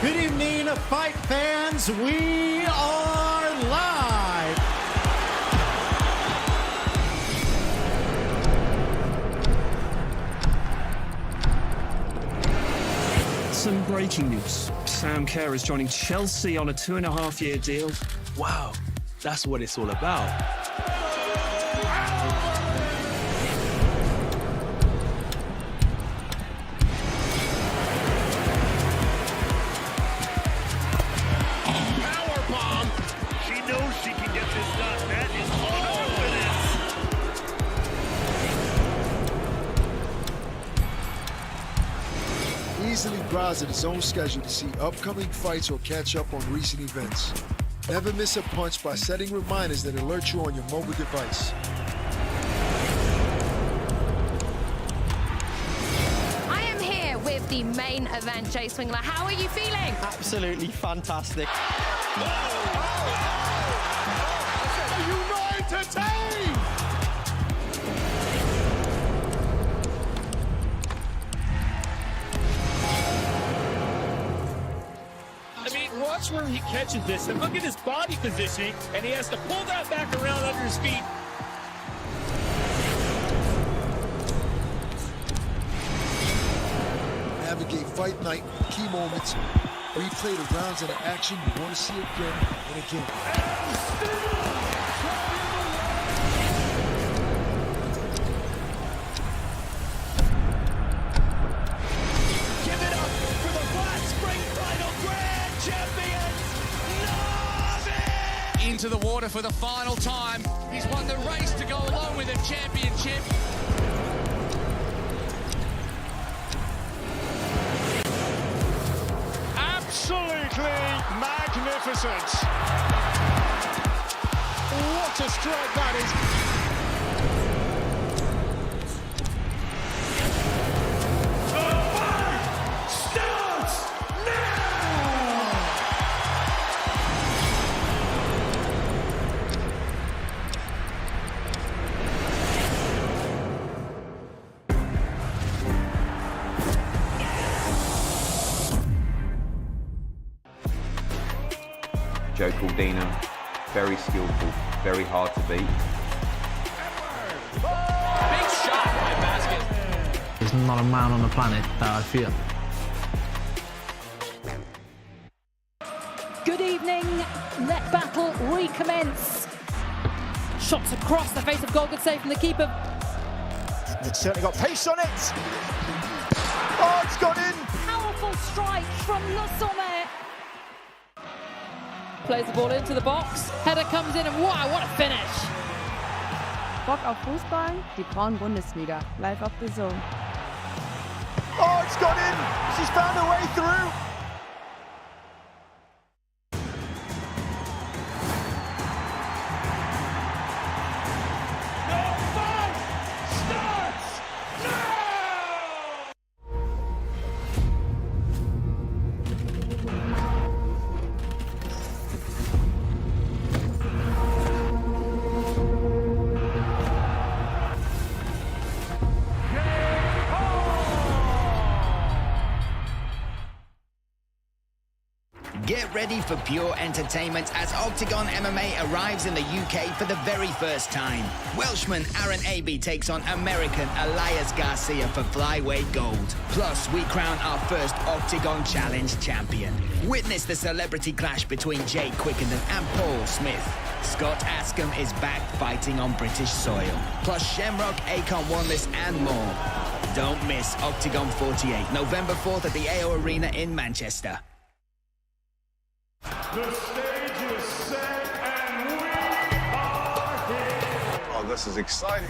Good evening, fight fans. We are live. Some breaking news. Sam Kerr is joining Chelsea on a 2.5-year deal. Wow, that's what it's all about. Easily browse at his own schedule to see upcoming fights or catch up on recent events. Never miss a punch by setting reminders that alert you on your mobile device. I am here with the main event, Jay Swingler. How are you feeling? Absolutely fantastic. Are you not entertained? Watch where he catches this, and look at his body positioning, and he has to pull that back around under his feet. Navigate fight night, key moments, replay the rounds and the action you want to see again and again. Into the water for the final time. He's won the race to go along with the championship. Absolutely magnificent. What a strike that is. Joe Caldina, very skillful, very hard to beat. Big shot by Basket. There's not a man on the planet that I feel. Good evening, let battle recommence. Shots across the face of goal, good save from the keeper. It's certainly got pace on it. Oh, it's gone in. Powerful strike from Nassr. Plays the ball into the box, header comes in and wow, what a finish! Bock auf Fußball? Die Frauen-Bundesliga, live auf DAZN. Oh, it's gone in! She's found her way through! Get ready for pure entertainment as Octagon MMA arrives in the UK for the very first time. Welshman Aaron Abbey takes on American Elias Garcia for flyweight gold. Plus, we crown our first Octagon Challenge champion. Witness the celebrity clash between Jay Quickenden and Paul Smith. Scott Askham is back fighting on British soil. Plus Shamrock, Akon Wanless and more. Don't miss Octagon 48, November 4th at the AO Arena in Manchester. The stage is set and we are here. Oh, this is exciting.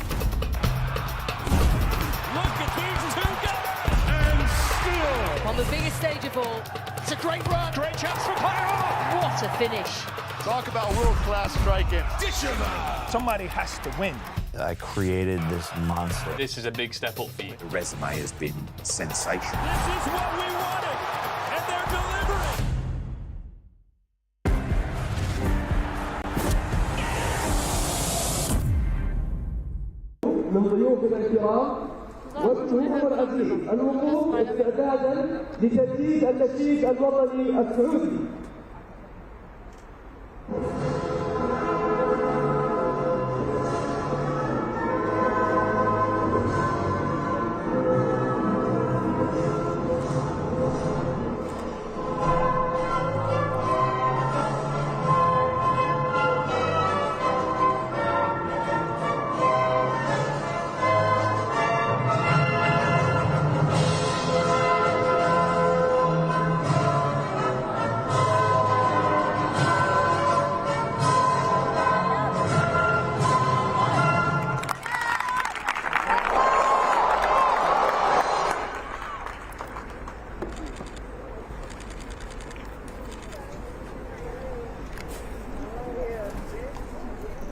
Look at these two guys. And still. On the biggest stage of all. It's a great run. Great chance for Pyro. What a finish. Talk about world-class striking. Somebody has to win. I created this monster. This is a big step up for you. The resume has been sensational. This is what we wanted, and they're delivering. Le maillot que l'on الجمهور العزيز الوقوف استعدادا لتسجيل النشيد الوطني السعودي.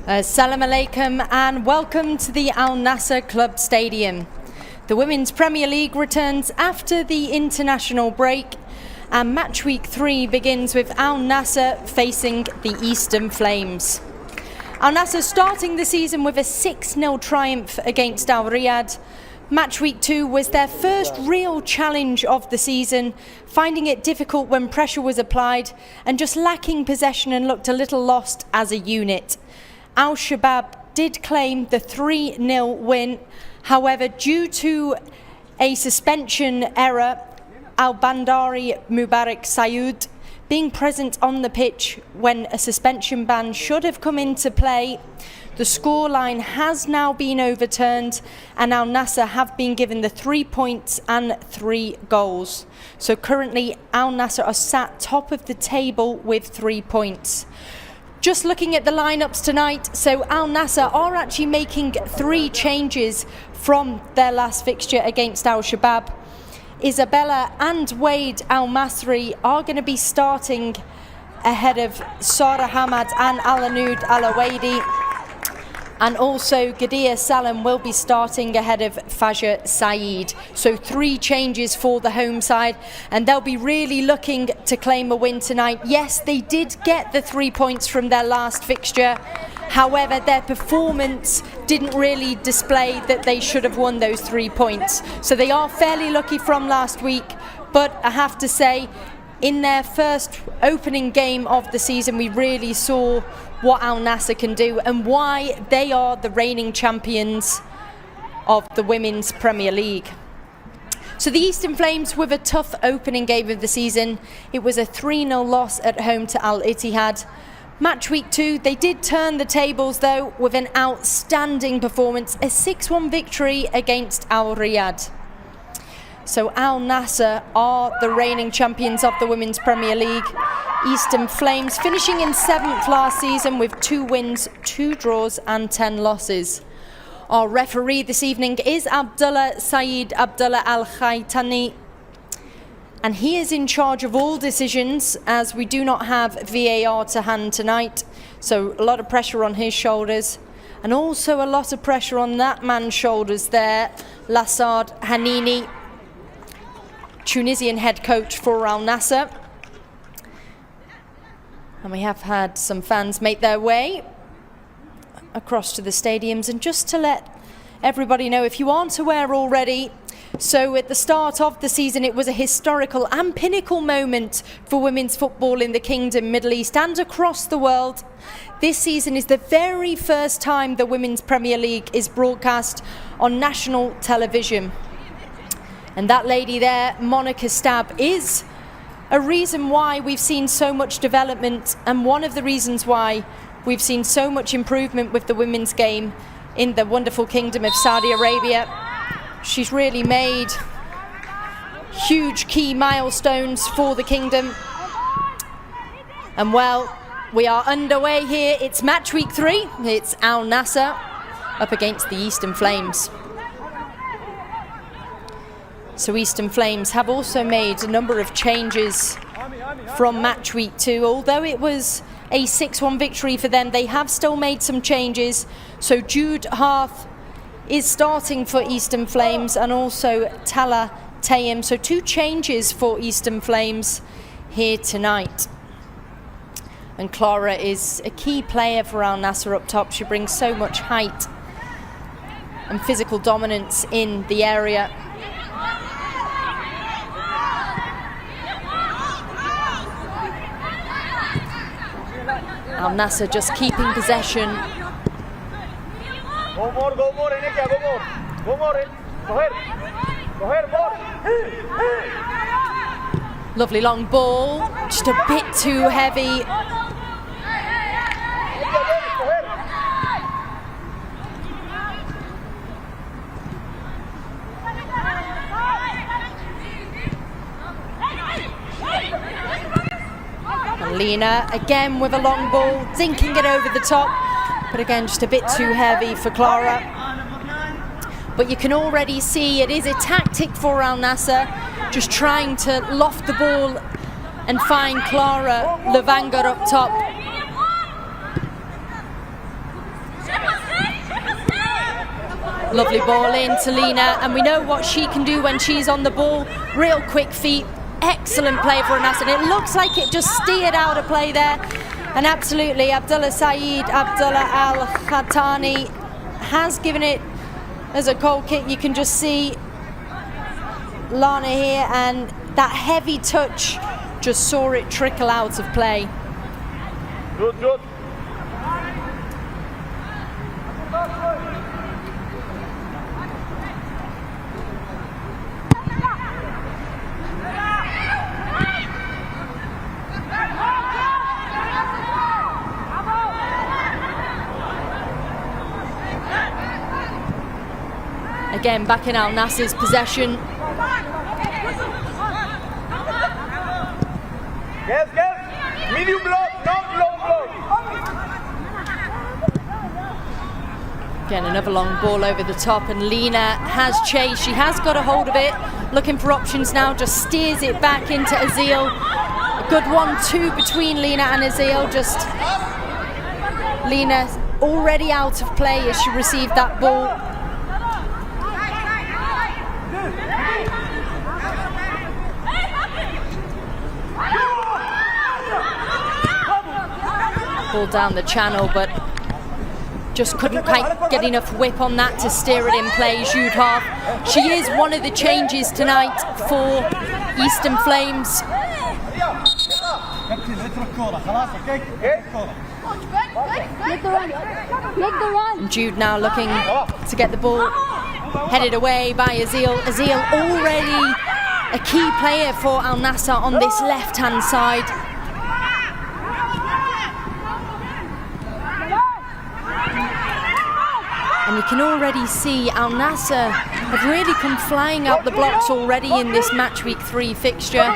Assalamu alaikum and welcome to the Al Nassr Club Stadium. The Women's Premier League returns after the international break and match week 3 begins with Al Nassr facing the Eastern Flames. Al Nassr starting the season with a 6-0 triumph against Al Riyadh. Match week 2 was their first real challenge of the season, finding it difficult when pressure was applied and just lacking possession and looked a little lost as a unit. Al Shabab did claim the 3-0 win. However, due to a suspension error, Al Bandari Mubarak Sayoud being present on the pitch when a suspension ban should have come into play, the scoreline has now been overturned and Al Nassr have been given the 3 points and 3 goals. So currently Al Nassr are sat top of the table with 3 points. Just looking at the lineups tonight, so Al Nassr are actually making 3 changes from their last fixture against Al Shabab. Isabella and Wade Al Masri are going to be starting ahead of Sara Hamad and Alanud Alawaidi. And also Gadia Salam will be starting ahead of Fajr Saeed. So 3 changes for the home side and they'll be really looking to claim a win tonight. Yes, they did get the 3 points from their last fixture. However, their performance didn't really display that they should have won those 3 points. So they are fairly lucky from last week, but I have to say, in their first opening game of the season, we really saw what Al Nassr can do and why they are the reigning champions of the Women's Premier League. So the Eastern Flames with a tough opening game of the season. It was a 3-0 loss at home to Al Ittihad. Match week 2, they did turn the tables though with an outstanding performance, a 6-1 victory against Al Riyadh. So Al Nassr are the reigning champions of the Women's Premier League. Eastern Flames finishing in 7th last season with 2 wins, 2 draws and 10 losses. Our referee this evening is Abdullah Saeed Abdullah Al Khaitani, and he is in charge of all decisions as we do not have VAR to hand tonight. So a lot of pressure on his shoulders and also a lot of pressure on that man's shoulders there, Lassard Hanini, Tunisian head coach for Al Nassr. And we have had some fans make their way across to the stadiums. And just to let everybody know, if you aren't aware already, so at the start of the season it was a historical and pinnacle moment for women's football in the Kingdom, Middle East and across the world. This season is the very first time the Women's Premier League is broadcast on national television. And that lady there, Monica Stab, is a reason why we've seen so much development and one of the reasons why we've seen so much improvement with the women's game in the wonderful Kingdom of Saudi Arabia. She's really made huge key milestones for the Kingdom. And well, we are underway here. It's match week 3. It's Al Nassr up against the Eastern Flames. So Eastern Flames have also made a number of changes from match week 2. Although it was a 6-1 victory for them, they have still made some changes. So Jude Harth is starting for Eastern Flames and also Tala Tayem. So 2 changes for Eastern Flames here tonight. And Clara is a key player for Al Nassr up top. She brings so much height and physical dominance in the area. Al Nassr just keeping possession. Go more, Enekia, go more. Go more, coger, more. Lovely long ball, just a bit too heavy. And Lena again with a long ball, dinking it over the top, but again just a bit too heavy for Clara. But you can already see it is a tactic for Al Nassr, just trying to loft the ball and find Clara Levanger up top. Lovely ball in to Lena, and we know what she can do when she's on the ball. Real quick feet, excellent play for Al Nassr. And it looks like it just steered out of play there. And absolutely, Abdullah Al Khatani has given it as a goal kick. You can just see Lana here, and that heavy touch just saw it trickle out of play. Good. Again, back in Al Nassr's possession. Yes. Medium block, not long block. Again, another long ball over the top, and Lena has chased. She has got a hold of it, looking for options now, just steers it back into Azil. A good 1-2 between Lena and Azil. Just Lena already out of play as she received that ball. Ball down the channel, but just couldn't quite get enough whip on that to steer it in play. Jude Half. She is one of the changes tonight for Eastern Flames. And Jude now looking to get the ball headed away by Azil. Azil already a key player for Al Nassr on this left-hand side. And you can already see Al Nassr have really come flying out the blocks already in this match week 3 fixture.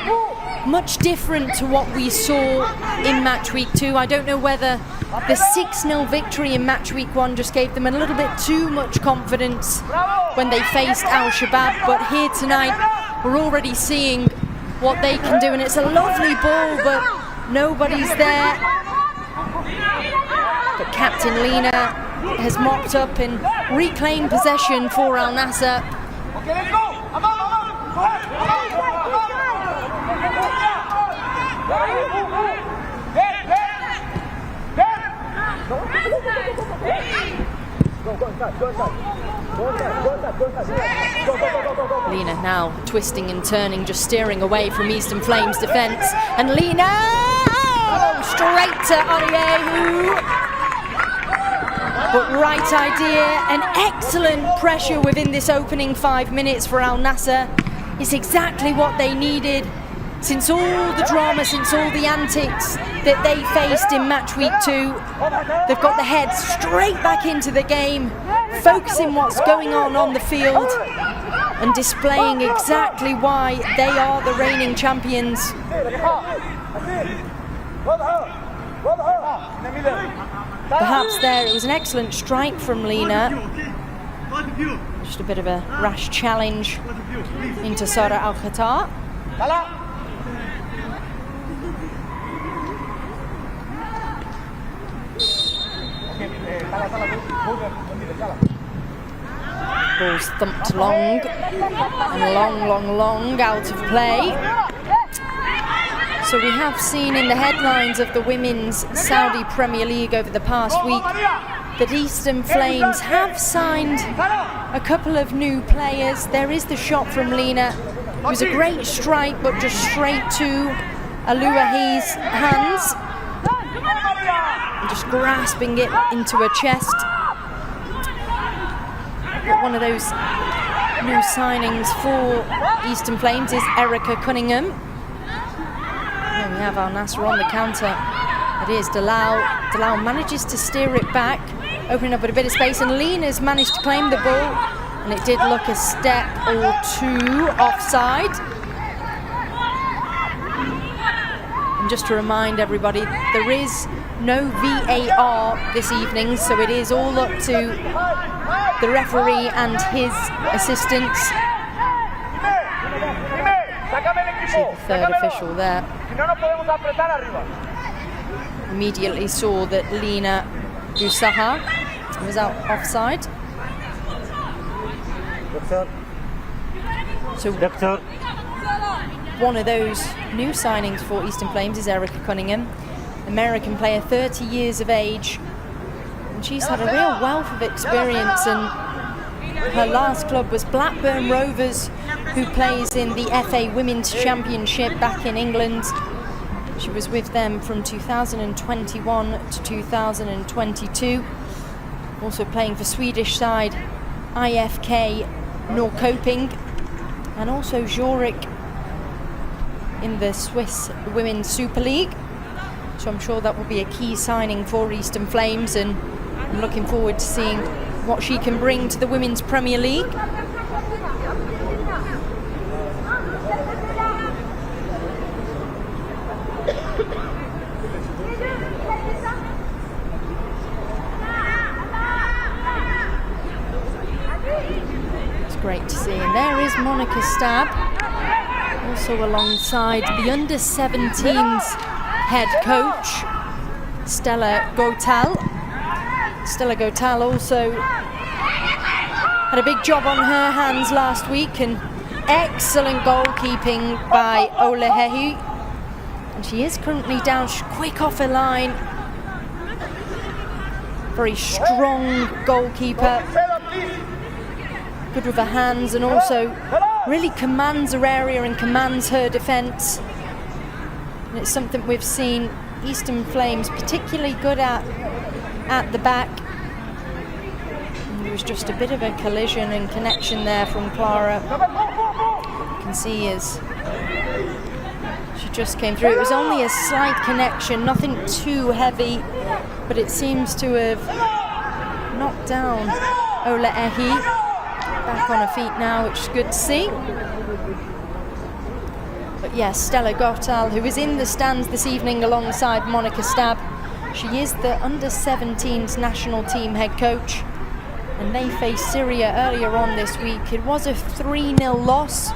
Much different to what we saw in match week 2. I don't know whether the 6-0 victory in match week 1 just gave them a little bit too much confidence when they faced Al Shabab, but here tonight we're already seeing what they can do, and it's a lovely ball, but nobody's there. But Captain Lena has mopped up and reclaimed possession for Al Nassr. Okay, let's go. Lena now twisting and turning, just steering away from Eastern Flames defence. And Lena, straight to Aliyehu. But right idea and excellent pressure within this opening 5 minutes for Al Nassr is exactly what they needed. Since all the drama, since all the antics that they faced in match week 2, they've got the head straight back into the game, focusing what's going on the field and displaying exactly why they are the reigning champions. Perhaps there, it was an excellent strike from Lena. Just a bit of a rash challenge into Sara Al-Khatar. Ball's thumped long, and long out of play. So we have seen in the headlines of the Women's Saudi Premier League over the past week that Eastern Flames have signed a couple of new players. There is the shot from Lena. It was a great strike, but just straight to Aluahi's hands. And just grasping it into her chest. But one of those new signings for Eastern Flames is Erica Cunningham. And we have Al Nassr on the counter. It is Dalal. Dalal manages to steer it back, opening up a bit of space, and Lena's managed to claim the ball. And it did look a step or two offside. And just to remind everybody, there is no VAR this evening, so it is all up to the referee and his assistants. See the third official there. Immediately saw that Lena Dusaha was out offside. So one of those new signings for Eastern Flames is Erica Cunningham, American player, 30 years of age. And she's had a real wealth of experience, and her last club was Blackburn Rovers, who plays in the FA Women's Championship back in England. She was with them from 2021 to 2022. Also playing for Swedish side IFK Norrköping, and also Zurich in the Swiss Women's Super League. So I'm sure that will be a key signing for Eastern Flames, and I'm looking forward to seeing what she can bring to the Women's Premier League. It's great to see. And there is Monica Stab, also alongside the under-17s head coach, Stella Gotal. Stella Gotal also had a big job on her hands last week, and excellent goalkeeping by Olehehi. And she is currently down, she's quick off her line. Very strong goalkeeper. Good with her hands, and also really commands her area and commands her defence. And it's something we've seen Eastern Flames particularly good at the back. And there was just a bit of a collision and connection there from Clara. You can see as she just came through. It was only a slight connection, nothing too heavy, but it seems to have knocked down Ola Ehi. Back on her feet now, which is good to see. But yes, Stella Gotal, who is in the stands this evening alongside Monica Stab. She is the under-17s national team head coach, and they faced Syria earlier on this week. It was a 3-0 loss,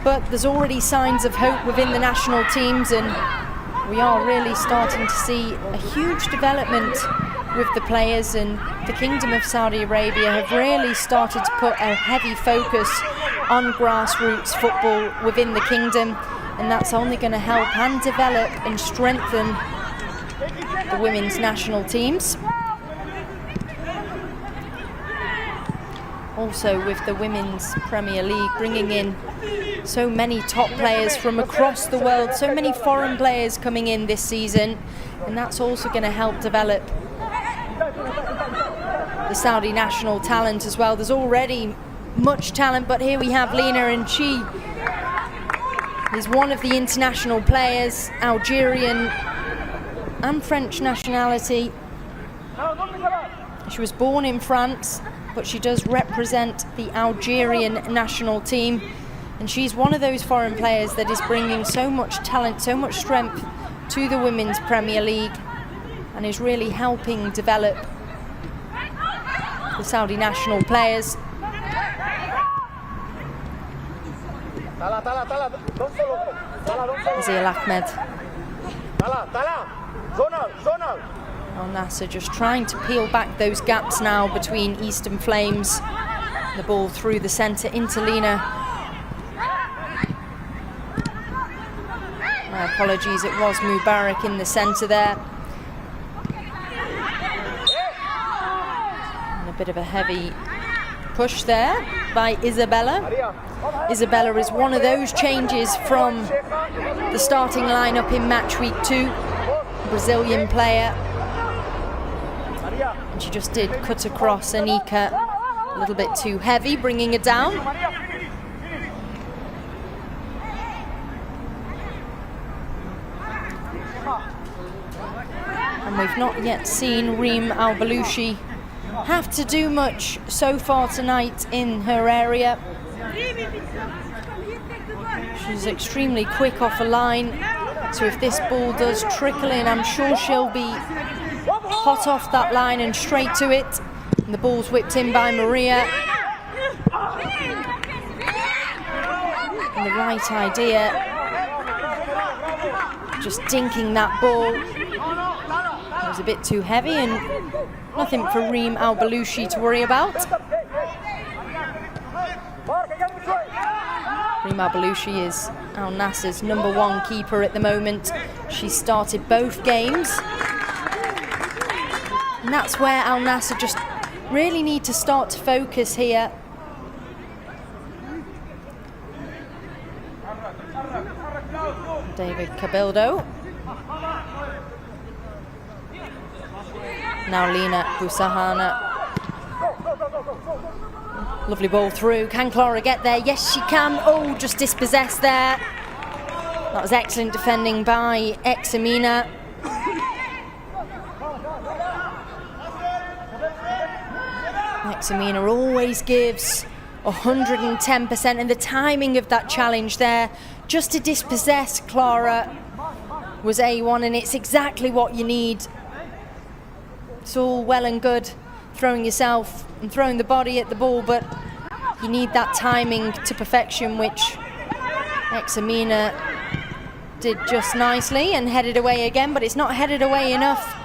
but there's already signs of hope within the national teams, and we are really starting to see a huge development with the players, and the Kingdom of Saudi Arabia have really started to put a heavy focus on grassroots football within the kingdom, and that's only going to help and develop and strengthen the women's national teams. Also with the Women's Premier League bringing in so many top players from across the world, so many foreign players coming in this season, and that's also going to help develop the Saudi national talent as well. There's already much talent, but here we have Lena, and she is one of the international players, Algerian and French nationality. She was born in France, but she does represent the Algerian national team, and she's one of those foreign players that is bringing so much talent, so much strength to the Women's Premier League, and is really helping develop the Saudi national players. Azil Ahmed. Al Nassr just trying to peel back those gaps now between Eastern Flames. The ball through the centre into Lena. My apologies, it was Mubarak in the centre there. And a bit of a heavy push there by Isabella. Isabella is one of those changes from the starting lineup in match week 2. Brazilian player. And she just did cut across Anika a little bit too heavy, bringing her down. And we've not yet seen Reem Al-Balushi have to do much so far tonight in her area. She's extremely quick off a line, so if this ball does trickle in, I'm sure she'll be hot off that line and straight to it. And the ball's whipped in by Maria. And the right idea, just dinking that ball. It was a bit too heavy and nothing for Reem Al-Balushi to worry about. Reem Al-Balushi is Al Nassr's #1 keeper at the moment. She started both games. And that's where Al Nassr just really need to start to focus here. David Cabildo. Now Lina Busahana. Lovely ball through. Can Clara get there? Yes, she can. Oh, just dispossessed there. That was excellent defending by Examina. Examina always gives 110%, and the timing of that challenge there, just to dispossess Clara, was A1, and it's exactly what you need. It's all well and good throwing yourself and throwing the body at the ball, but you need that timing to perfection, which Examina did just nicely and headed away again, but it's not headed away enough.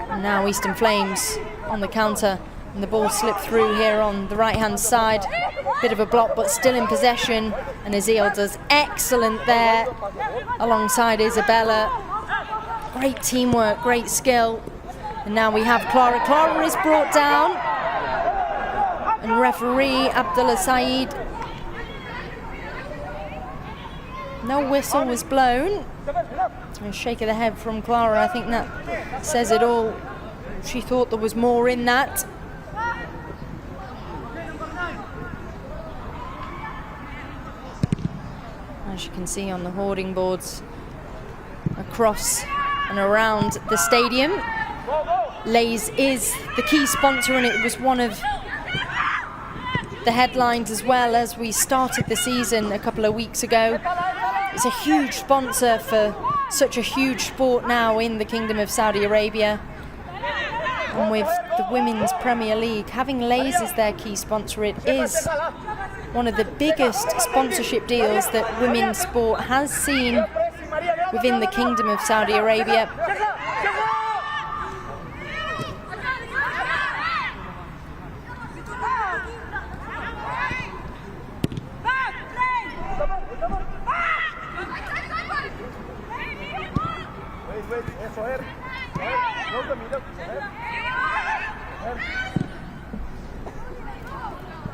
And now Eastern Flames on the counter, and the ball slipped through here on the right-hand side. Bit of a block, but still in possession, and Azil does excellent there alongside Isabella. Great teamwork, great skill. And now we have Clara. Clara is brought down, and referee Abdullah Saeed. No whistle was blown. A shake of the head from Clara. I think that says it all. She thought there was more in that. As you can see on the hoarding boards across and around the stadium, Lays is the key sponsor, and it was one of the headlines as well as we started the season a couple of weeks ago. It's a huge sponsor for such a huge sport now in the Kingdom of Saudi Arabia. And with the Women's Premier League, having Lays as their key sponsor, it is one of the biggest sponsorship deals that women's sport has seen within the Kingdom of Saudi Arabia.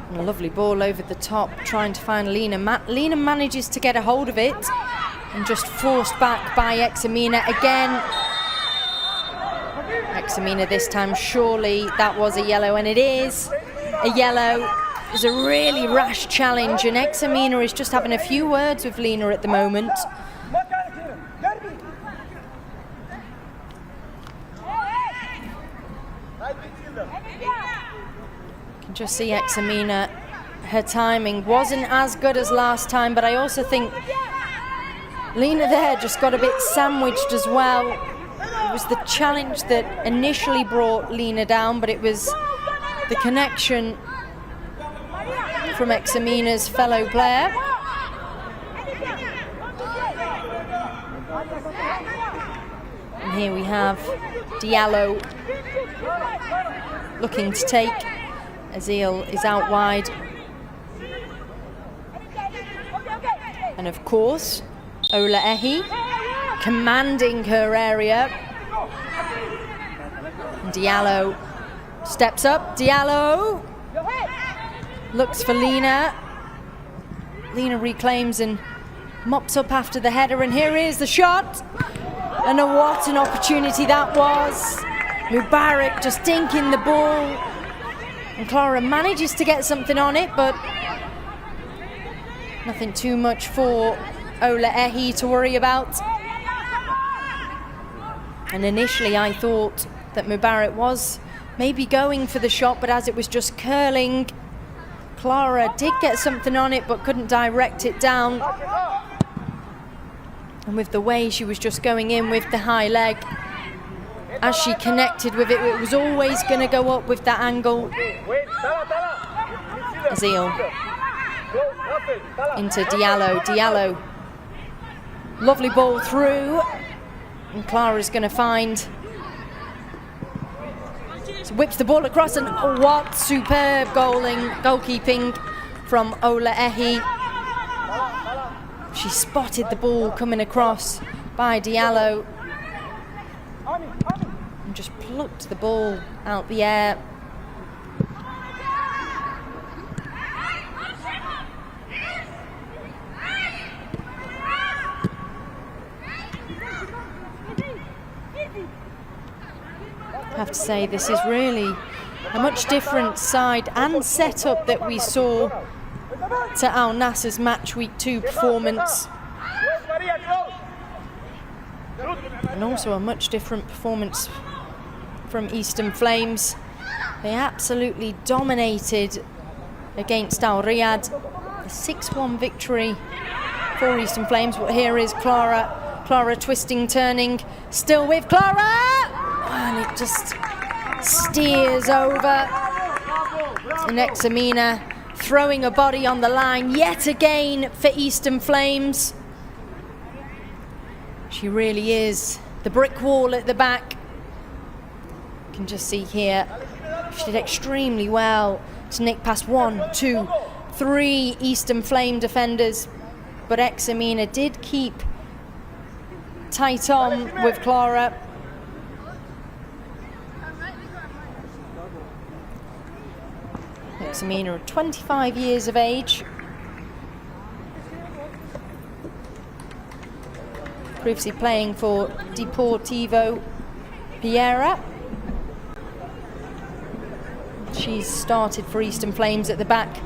And a lovely ball over the top, trying to find Lina. Lina manages to get a hold of it and just forced back by Examina again. Examina this time, surely that was a yellow, and it is a yellow. It was a really rash challenge, and Examina is just having a few words with Lina at the moment. You can just see Examina, her timing wasn't as good as last time, but I also think Lina there just got a bit sandwiched as well. It was the challenge that initially brought Lina down, but it was the connection from Examina's fellow player. And here we have Diallo looking to take. Azil is out wide. And of course, Ola Ehi commanding her area. And Diallo steps up. Diallo looks for Lina. Lina reclaims and mops up after the header, and here is the shot. And what an opportunity that was. Mubarak just dinking the ball. And Clara manages to get something on it, but nothing too much for Ola Ehi to worry about. And initially I thought that Mubarak was maybe going for the shot, but as it was just curling, Clara did get something on it but couldn't direct it down. And with the way she was just going in with the high leg, as she connected with it, it was always going to go up with that angle. Azil into Diallo. Diallo, lovely ball through, and Clara's going to find. So whips the ball across, and oh, what superb goalkeeping from Ola Ehi. She spotted the ball coming across by Diallo and just plucked the ball out the air. I have to say, this is really a much different side and setup that we saw to Al Nassr's match week 2 performance, and also a much different performance from Eastern Flames. They absolutely dominated against Al Riyadh. A 6-1 victory for Eastern Flames. But here is Clara twisting, turning, still with Clara, and it just steers over. And Examina throwing a body on the line yet again for Eastern Flames. She really is the brick wall at the back. You can just see here, she did extremely well to nick past 1, 2, 3 Eastern Flame defenders, but Examina did keep tight on with Clara. Examina, 25 years of age. Previously playing for Deportivo Piera. She's started for Eastern Flames at the back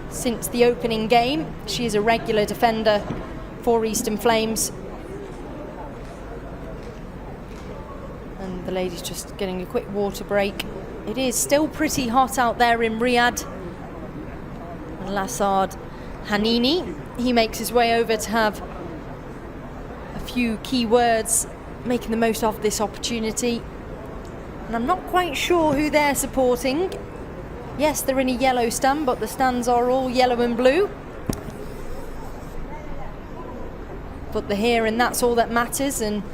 since the opening game. She is a regular defender for Eastern Flames. And the lady's just getting a quick water break. It is still pretty hot out there in Riyadh. And Lassard Hanini, he makes his way over to have a few key words, making the most of this opportunity. And I'm not quite sure who they're supporting. Yes, they're in a yellow stand, but the stands are all yellow and blue. But they're here, and that's all that matters. And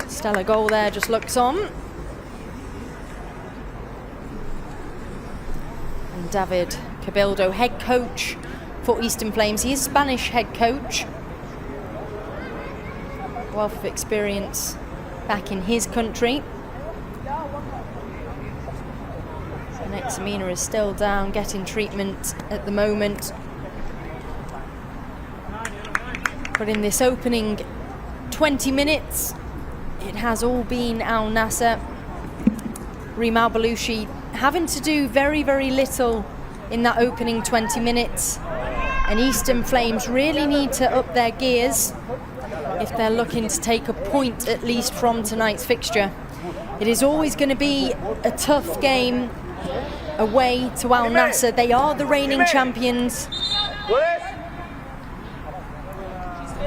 Stella Goal there just looks on. And David Cabildo, head coach for Eastern Flames. He is Spanish head coach. Wealth of experience back in his country. And Examina is still down, getting treatment at the moment. But in this opening 20 minutes, it has all been Al Nassr. Reem Al Balushi having to do very, very little in that opening 20 minutes. And Eastern Flames really need to up their gears if they're looking to take a point at least from tonight's fixture. It is always going to be a tough game away to Al Nassr. They are the reigning champions.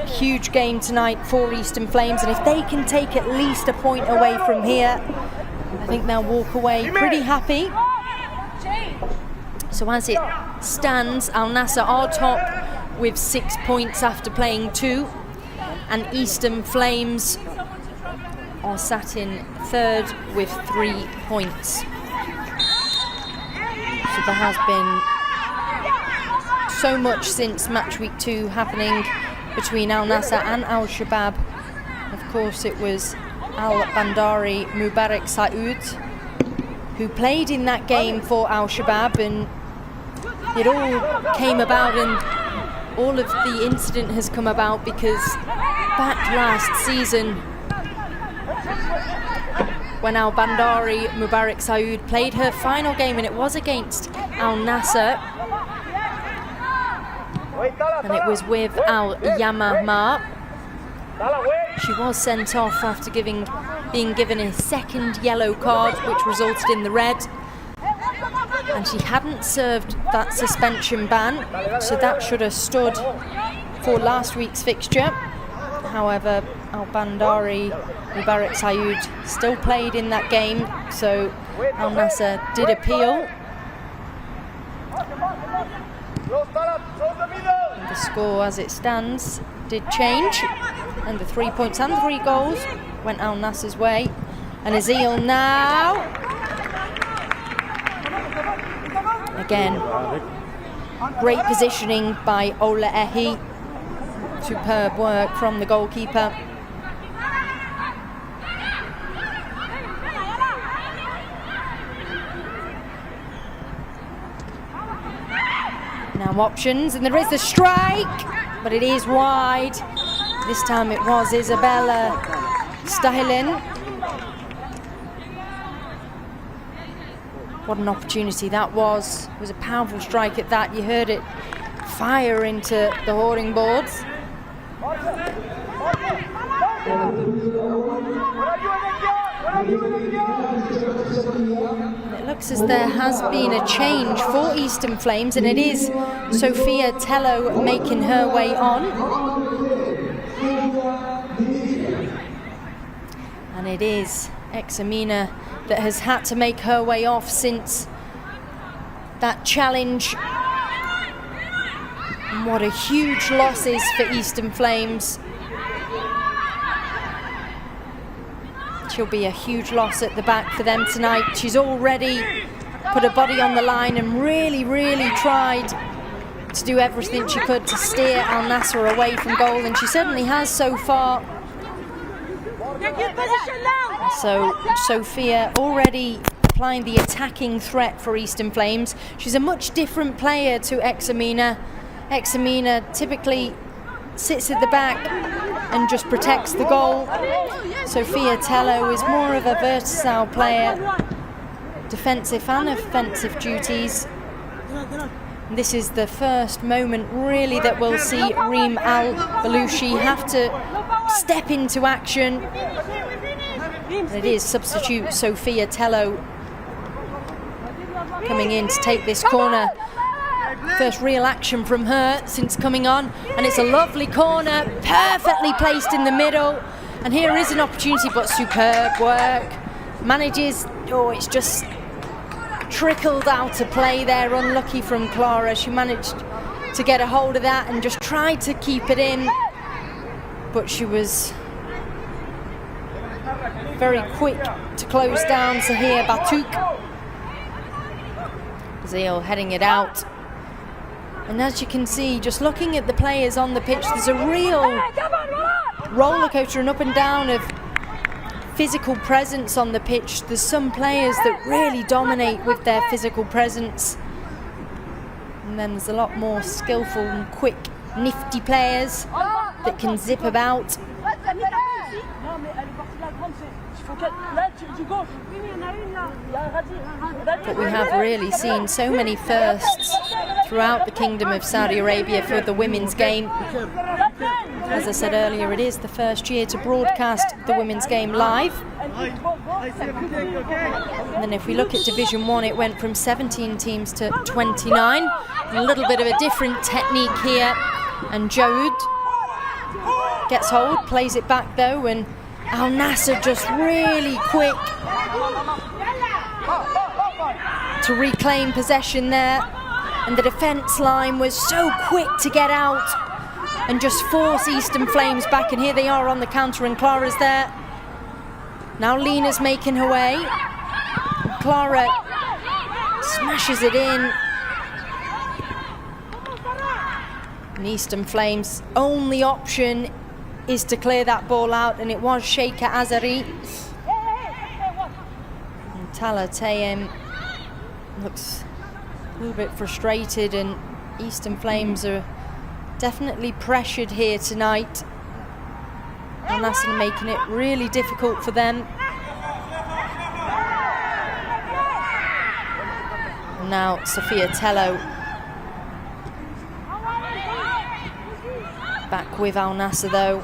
Huge game tonight for Eastern Flames, and if they can take at least a point away from here, I think they'll walk away pretty happy. So as it stands, Al Nassr are top with 6 points after playing 2, and Eastern Flames are sat in third with 3 points. So there has been so much since match week 2 happening between Al Nassr and Al Shabab. Of course, it was Al Bandari Mubarak Saud who played in that game for Al Shabab, and it all came about and all of the incident has come about because back last season, when Al Bandari Mubarak Saud played her final game, and it was against Al Nassr, and it was with Al Yamama. She was sent off after being given a second yellow card, which resulted in the red. And she hadn't served that suspension ban, so that should have stood for last week's fixture. However, Al Bandari Mubarak Saud still played in that game, so Al Nassr did appeal. And the score as it stands did change, and the 3 points and 3 goals went Al Nassr's way. And Azil now. Again, great positioning by Ola Ehi. Superb work from the goalkeeper. Now options, and there is the strike, but it is wide. This time it was Isabella Stahilin. What an opportunity that was. It was a powerful strike at that. You heard it fire into the hoarding boards. It looks as there has been a change for Eastern Flames, and it is Sophia Tello making her way on. And it is Examina that has had to make her way off since that challenge. And what a huge loss is for Eastern Flames. She'll be a huge loss at the back for them tonight. She's already put her body on the line and really, really tried to do everything she could to steer Al Nassr away from goal, and she certainly has so far. So Sophia already applying the attacking threat for Eastern Flames. She's a much different player to Examina. Examina typically sits at the back and just protects the goal. Sophia Tello is more of a versatile player, defensive and offensive duties. And this is the first moment really that we'll see Reem Al Balushi have to step into action. And it is substitute Sophia Tello coming in to take this corner. First real action from her since coming on, and it's a lovely corner, perfectly placed in the middle. And here is an opportunity, but superb work. Manages, oh, it's just trickled out of play there. Unlucky from Clara. She managed to get a hold of that and just tried to keep it in, but she was very quick to close down Sahir Batouk. Zeel heading it out. And as you can see, just looking at the players on the pitch, there's a real roller coaster and up and down of physical presence on the pitch. There's some players that really dominate with their physical presence, and then there's a lot more skillful and quick, nifty players that can zip about. But we have really seen so many firsts throughout the Kingdom of Saudi Arabia for the women's game. As I said earlier, it is the first year to broadcast the women's game live. And then if we look at Division 1, it went from 17 teams to 29. A little bit of a different technique here. And Joud gets hold, plays it back though, and Al Nassr just really quick to reclaim possession there. And the defence line was so quick to get out and just force Eastern Flames back. And here they are on the counter, and Clara's there. Now Lena's making her way. Clara smashes it in. And Eastern Flames' only option is to clear that ball out, and it was Sheikha Azari. And Tala Tayem looks a little bit frustrated, and Eastern Flames are Definitely pressured here tonight. Al Nassr making it really difficult for them. And now Sophia Tello back with Al Nassr though.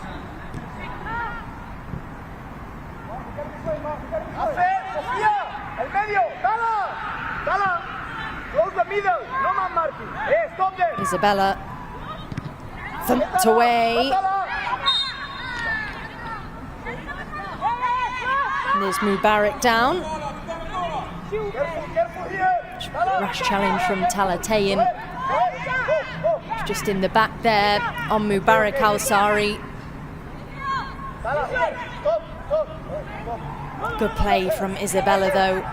Isabella thumped away. And there's Mubarak down. Rash challenge from Talatayim. Just in the back there on Mubarak Al-Sari. Good play from Isabella though.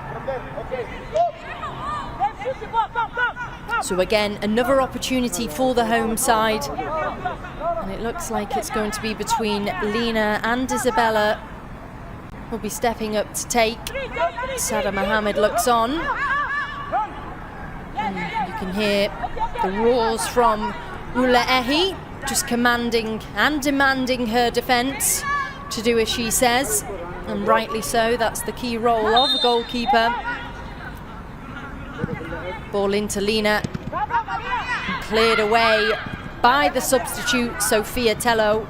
So again, another opportunity for the home side. And it looks like it's going to be between Lena and Isabella. Will be stepping up to take. Sada Mohammed looks on. And you can hear the roars from Ula Ehi, just commanding and demanding her defence to do as she says. And rightly so, that's the key role of a goalkeeper. Ball into Lena. And cleared away by the substitute, Sophia Tello.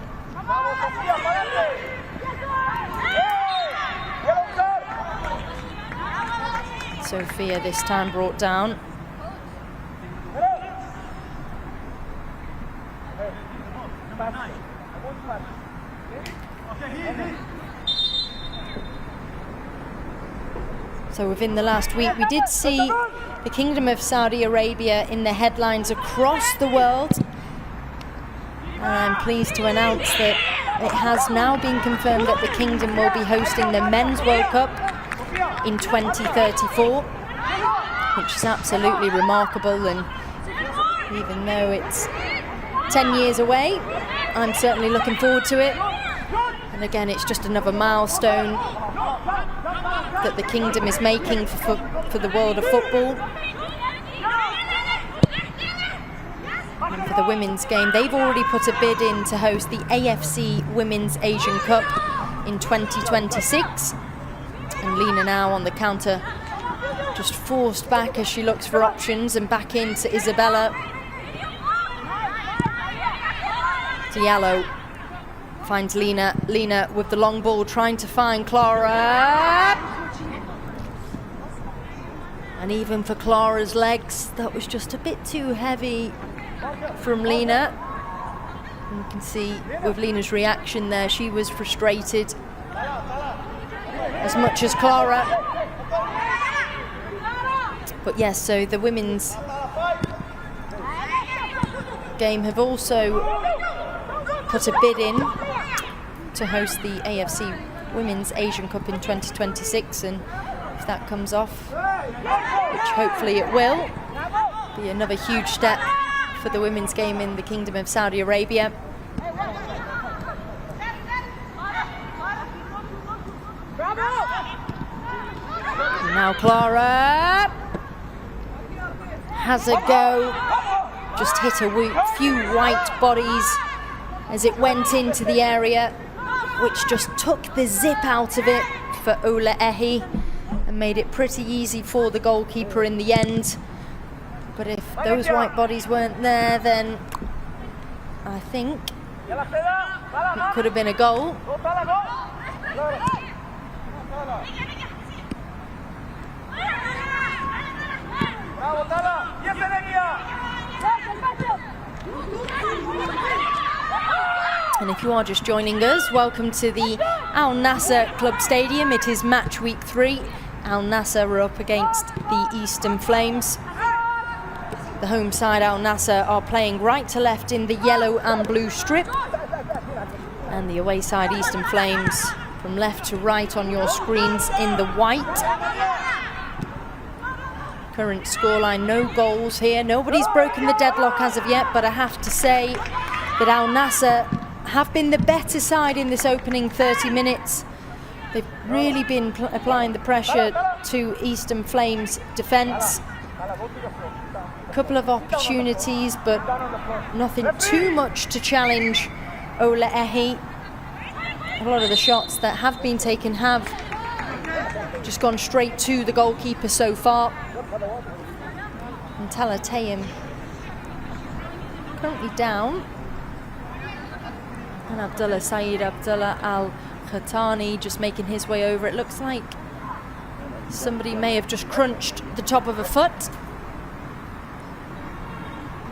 Sophia this time brought down. So within the last week, we did see the Kingdom of Saudi Arabia in the headlines across the world. And I'm pleased to announce that it has now been confirmed that the Kingdom will be hosting the Men's World Cup in 2034, which is absolutely remarkable. And even though it's 10 years away, I'm certainly looking forward to it. And again, it's just another milestone that the Kingdom is making for the world of football. And for the women's game, they've already put a bid in to host the AFC Women's Asian Cup in 2026. And Lena now on the counter, just forced back as she looks for options, and back into Isabella. Diallo finds Lena. Lena with the long ball, trying to find Clara. And even for Clara's legs, that was just a bit too heavy from Lena. And you can see with Lena's reaction there, she was frustrated as much as Clara. But yes, so the women's game have also put a bid in to host the AFC Women's Asian Cup in 2026, and if that comes off, which hopefully it will, be another huge step for the women's game in the Kingdom of Saudi Arabia. And now Clara has a go, just hit a few white bodies as it went into the area, which just took the zip out of it for Ola Ehi and made it pretty easy for the goalkeeper in the end. But if those white bodies weren't there, then I think it could have been a goal. And if you are just joining us, welcome to the Al Nassr Club Stadium. It is match week 3. Al Nassr are up against the Eastern Flames. The home side, Al Nassr, are playing right to left in the yellow and blue strip. And the away side, Eastern Flames, from left to right on your screens in the white. Current scoreline, no goals here. Nobody's broken the deadlock as of yet, but I have to say that Al Nassr have been the better side in this opening 30 minutes. They've really been applying the pressure to Eastern Flames' defence. couple of opportunities, but nothing too much to challenge Ola Ehi. A lot of the shots that have been taken have just gone straight to the goalkeeper so far. And Talatayim currently down. And Saeed Abdullah Al-Khatani just making his way over. It looks like somebody may have just crunched the top of a foot.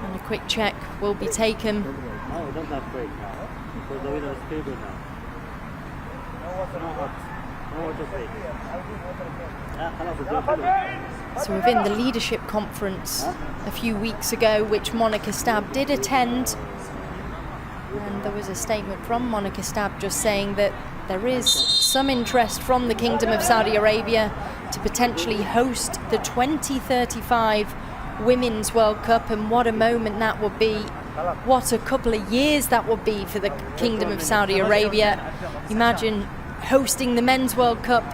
And a quick check will be taken. So within the leadership conference a few weeks ago, which Monica Stab did attend, and there was a statement from Monica Stab just saying that there is some interest from the Kingdom of Saudi Arabia to potentially host the 2035 Women's World Cup, and what a moment that would be. What a couple of years that would be for the Kingdom of Saudi Arabia. Imagine hosting the Men's World Cup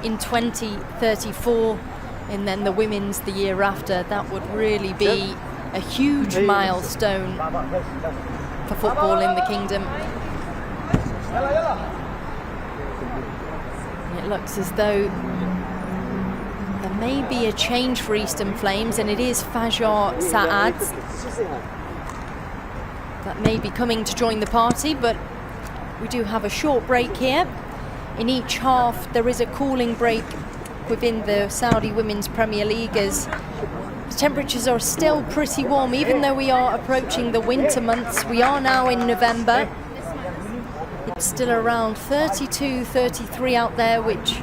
in 2034 and then the Women's the year after. That would really be a huge milestone for football in the Kingdom. And it looks as though there may be a change for Eastern Flames, and it is Fajar Saad that may be coming to join the party, but we do have a short break here. In each half there is a cooling break within the Saudi Women's Premier League, as the temperatures are still pretty warm even though we are approaching the winter months. We are now in November. It's still around 32, 33 out there, which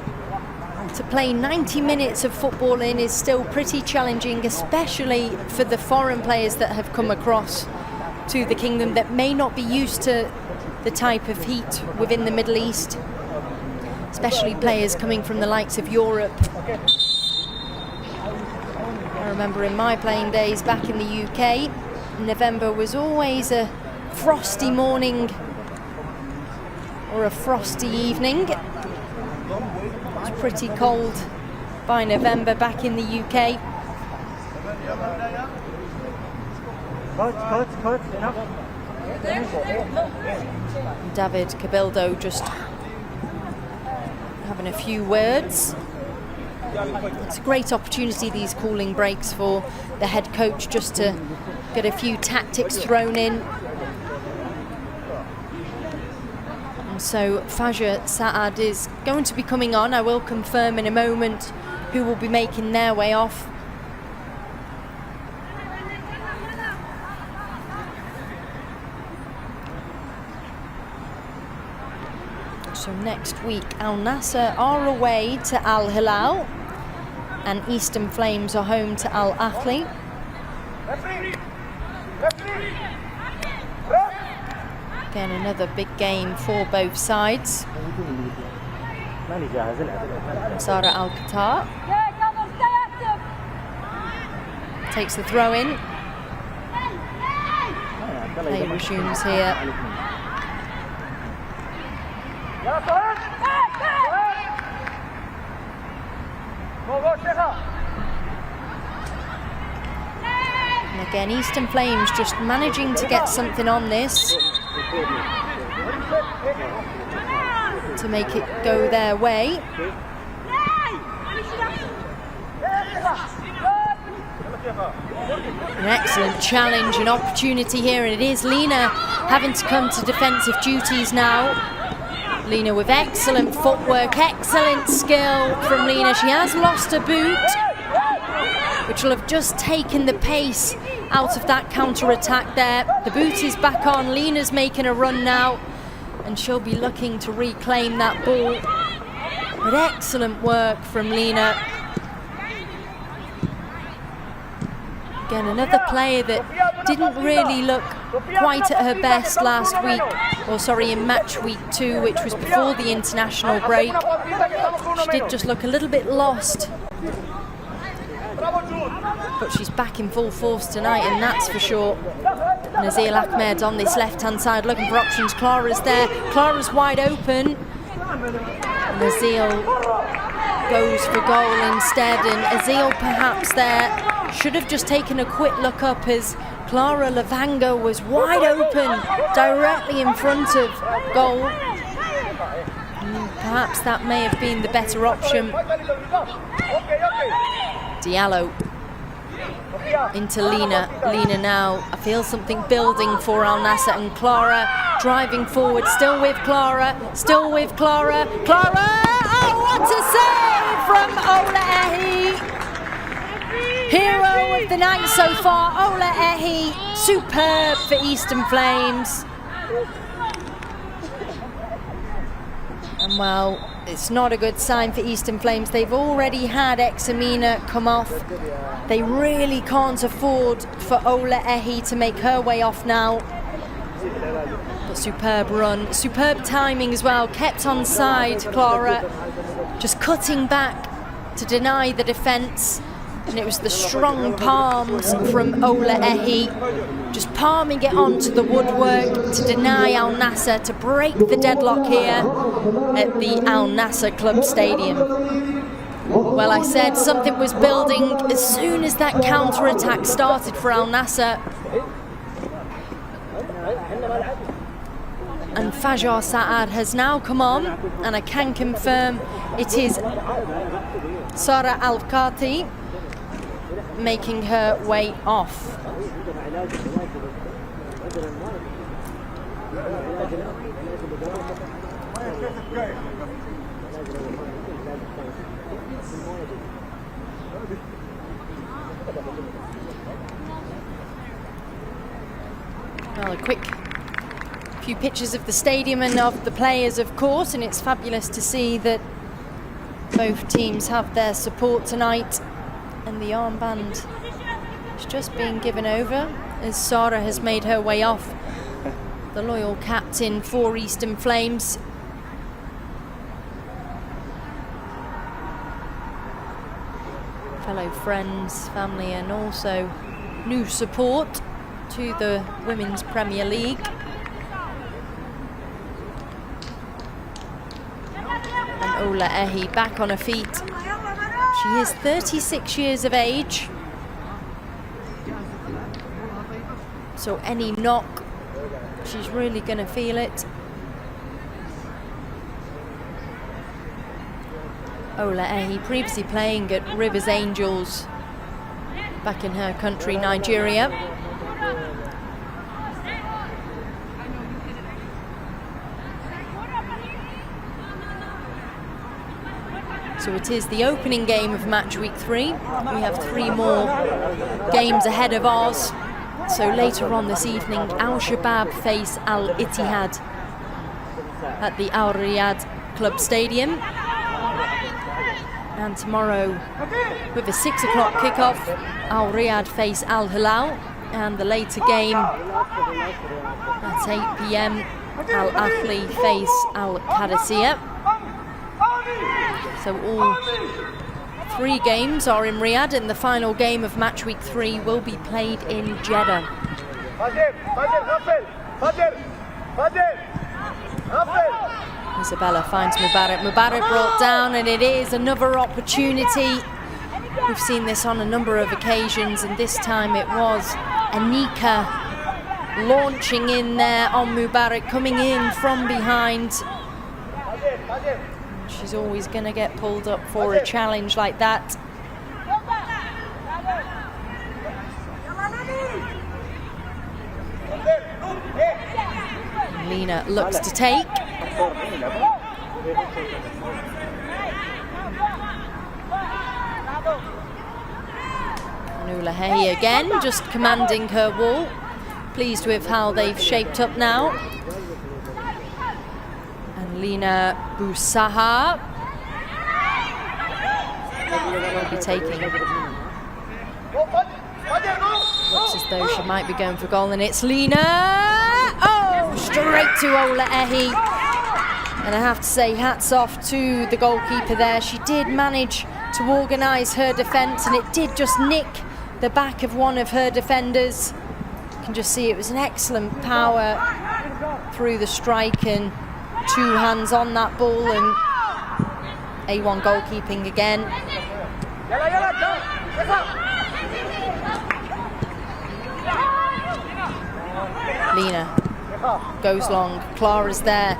to play 90 minutes of football in is still pretty challenging, especially for the foreign players that have come across to the Kingdom that may not be used to the type of heat within the Middle East, especially players coming from the likes of Europe. I remember in my playing days back in the UK, November was always a frosty morning or a frosty evening. It was pretty cold by November back in the UK. David Cabildo just having a few words. It's a great opportunity, these cooling breaks, for the head coach just to get a few tactics thrown in. And so Fajar Saad is going to be coming on. I will confirm in a moment who will be making their way off. So next week, Al Nassr are away to Al Hilal, and Eastern Flames are home to Al Ahly. Again, another big game for both sides. Zara Al Qatar takes the throw in. Play resumes here. And again, Eastern Flames just managing to get something on this to make it go their way. An excellent challenge and opportunity here, and it is Lena having to come to defensive duties now. Lena with excellent footwork, excellent skill from Lena. She has lost a boot, which will have just taken the pace out of that counter-attack there. The boot is back on. Lena's making a run now, and she'll be looking to reclaim that ball. But excellent work from Lena. Again, another player that didn't really look quite at her best last week, or sorry, in match week 2, which was before the international break. She did just look a little bit lost, but she's back in full force tonight, and that's for sure. Nazil Ahmed on this left-hand side looking for options. Clara's there. Clara's wide open. Nazil goes for goal instead, and Azil perhaps there should have just taken a quick look up as Clara Lavanga was wide open, directly in front of goal. Perhaps that may have been the better option. Diallo into Lina. Lina now, I feel something building for Al Nassr, and Clara driving forward, still with Clara, still with Clara. Clara! Oh, what a save from Ola Ehi! Hero of the night so far, Ola Ehi. Superb for Eastern Flames. And well, it's not a good sign for Eastern Flames. They've already had Examina come off. They really can't afford for Ola Ehi to make her way off now. But superb run, superb timing as well. Kept on side, Clara, just cutting back to deny the defence. And it was the strong palms from Ola Ehi, just palming it onto the woodwork to deny Al Nassr, to break the deadlock here at the Al Nassr Club Stadium. Well, I said something was building as soon as that counter-attack started for Al Nassr. And Fajar Saad has now come on, and I can confirm it is Sara Al-Kati making her way off. Well, a quick few pictures of the stadium and of the players, of course, and it's fabulous to see that both teams have their support tonight. And the armband is just being given over as Sara has made her way off. The loyal captain for Eastern Flames. Fellow friends, family, and also new support to the Women's Premier League. And Ola Ehi back on her feet. She is 36 years of age, so any knock, she's really going to feel it. Ola Ehi previously playing at Rivers Angels back in her country, Nigeria. So it is the opening game of match week 3. We have 3 more games ahead of ours. So later on this evening, Al Shabab face Al Ittihad at the Al Riyadh Club Stadium. And tomorrow, with a 6 o'clock kickoff, Al Riyadh face Al Hilal. And the later game at 8 p.m, Al Ahly face Al Qadisiyah. So all 3 games are in Riyadh, and the final game of match week 3 will be played in Jeddah. Isabella finds Mubarak. Mubarak brought down, and it is another opportunity. We've seen this on a number of occasions, and this time it was Anika launching in there on Mubarak, coming in from behind. She's always going to get pulled up for a challenge like that. Lina looks to take. Ola Ehi again, just commanding her wall. Pleased with how they've shaped up now. Lina Boussaha will be taking. Looks as though she might be going for goal, and it's Lina. Oh, straight to Ola Ehi. And I have to say, hats off to the goalkeeper there. She did manage to organise her defence, and it did just nick the back of one of her defenders. You can just see it was an excellent power through the strike, and 2 hands on that ball, and A1 goalkeeping again. Lina goes long. Clara's there.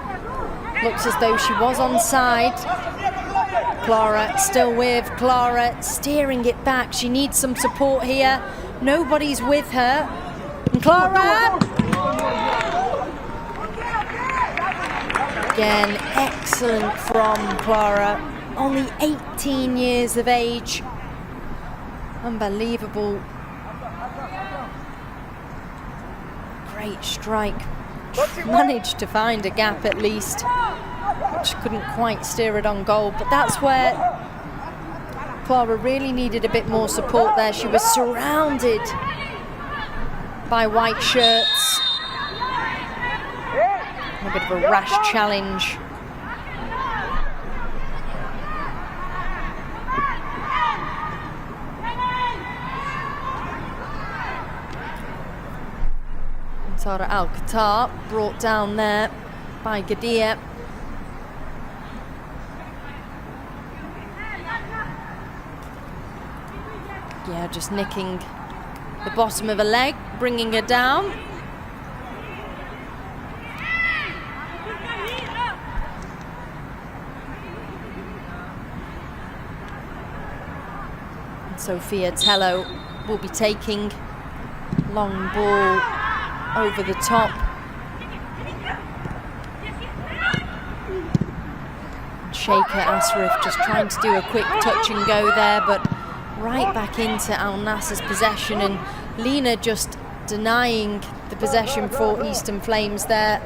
Looks as though she was onside. Clara still with. Clara steering it back. She needs some support here. Nobody's with her. And Clara! Again, excellent from Clara. Only 18 years of age. Unbelievable. Great strike. Managed to find a gap at least. She couldn't quite steer it on goal, but that's where Clara really needed a bit more support there. She was surrounded by white shirts. A bit of a rash challenge. Tara Al-Qatar brought down there by Gadir. Yeah, just nicking the bottom of a leg, bringing her down. And Sophia Tello will be taking long ball over the top. Shaker Asraf just trying to do a quick touch and go there, but right back into Al Nassr's possession, and Lina just denying the possession for Eastern Flames there.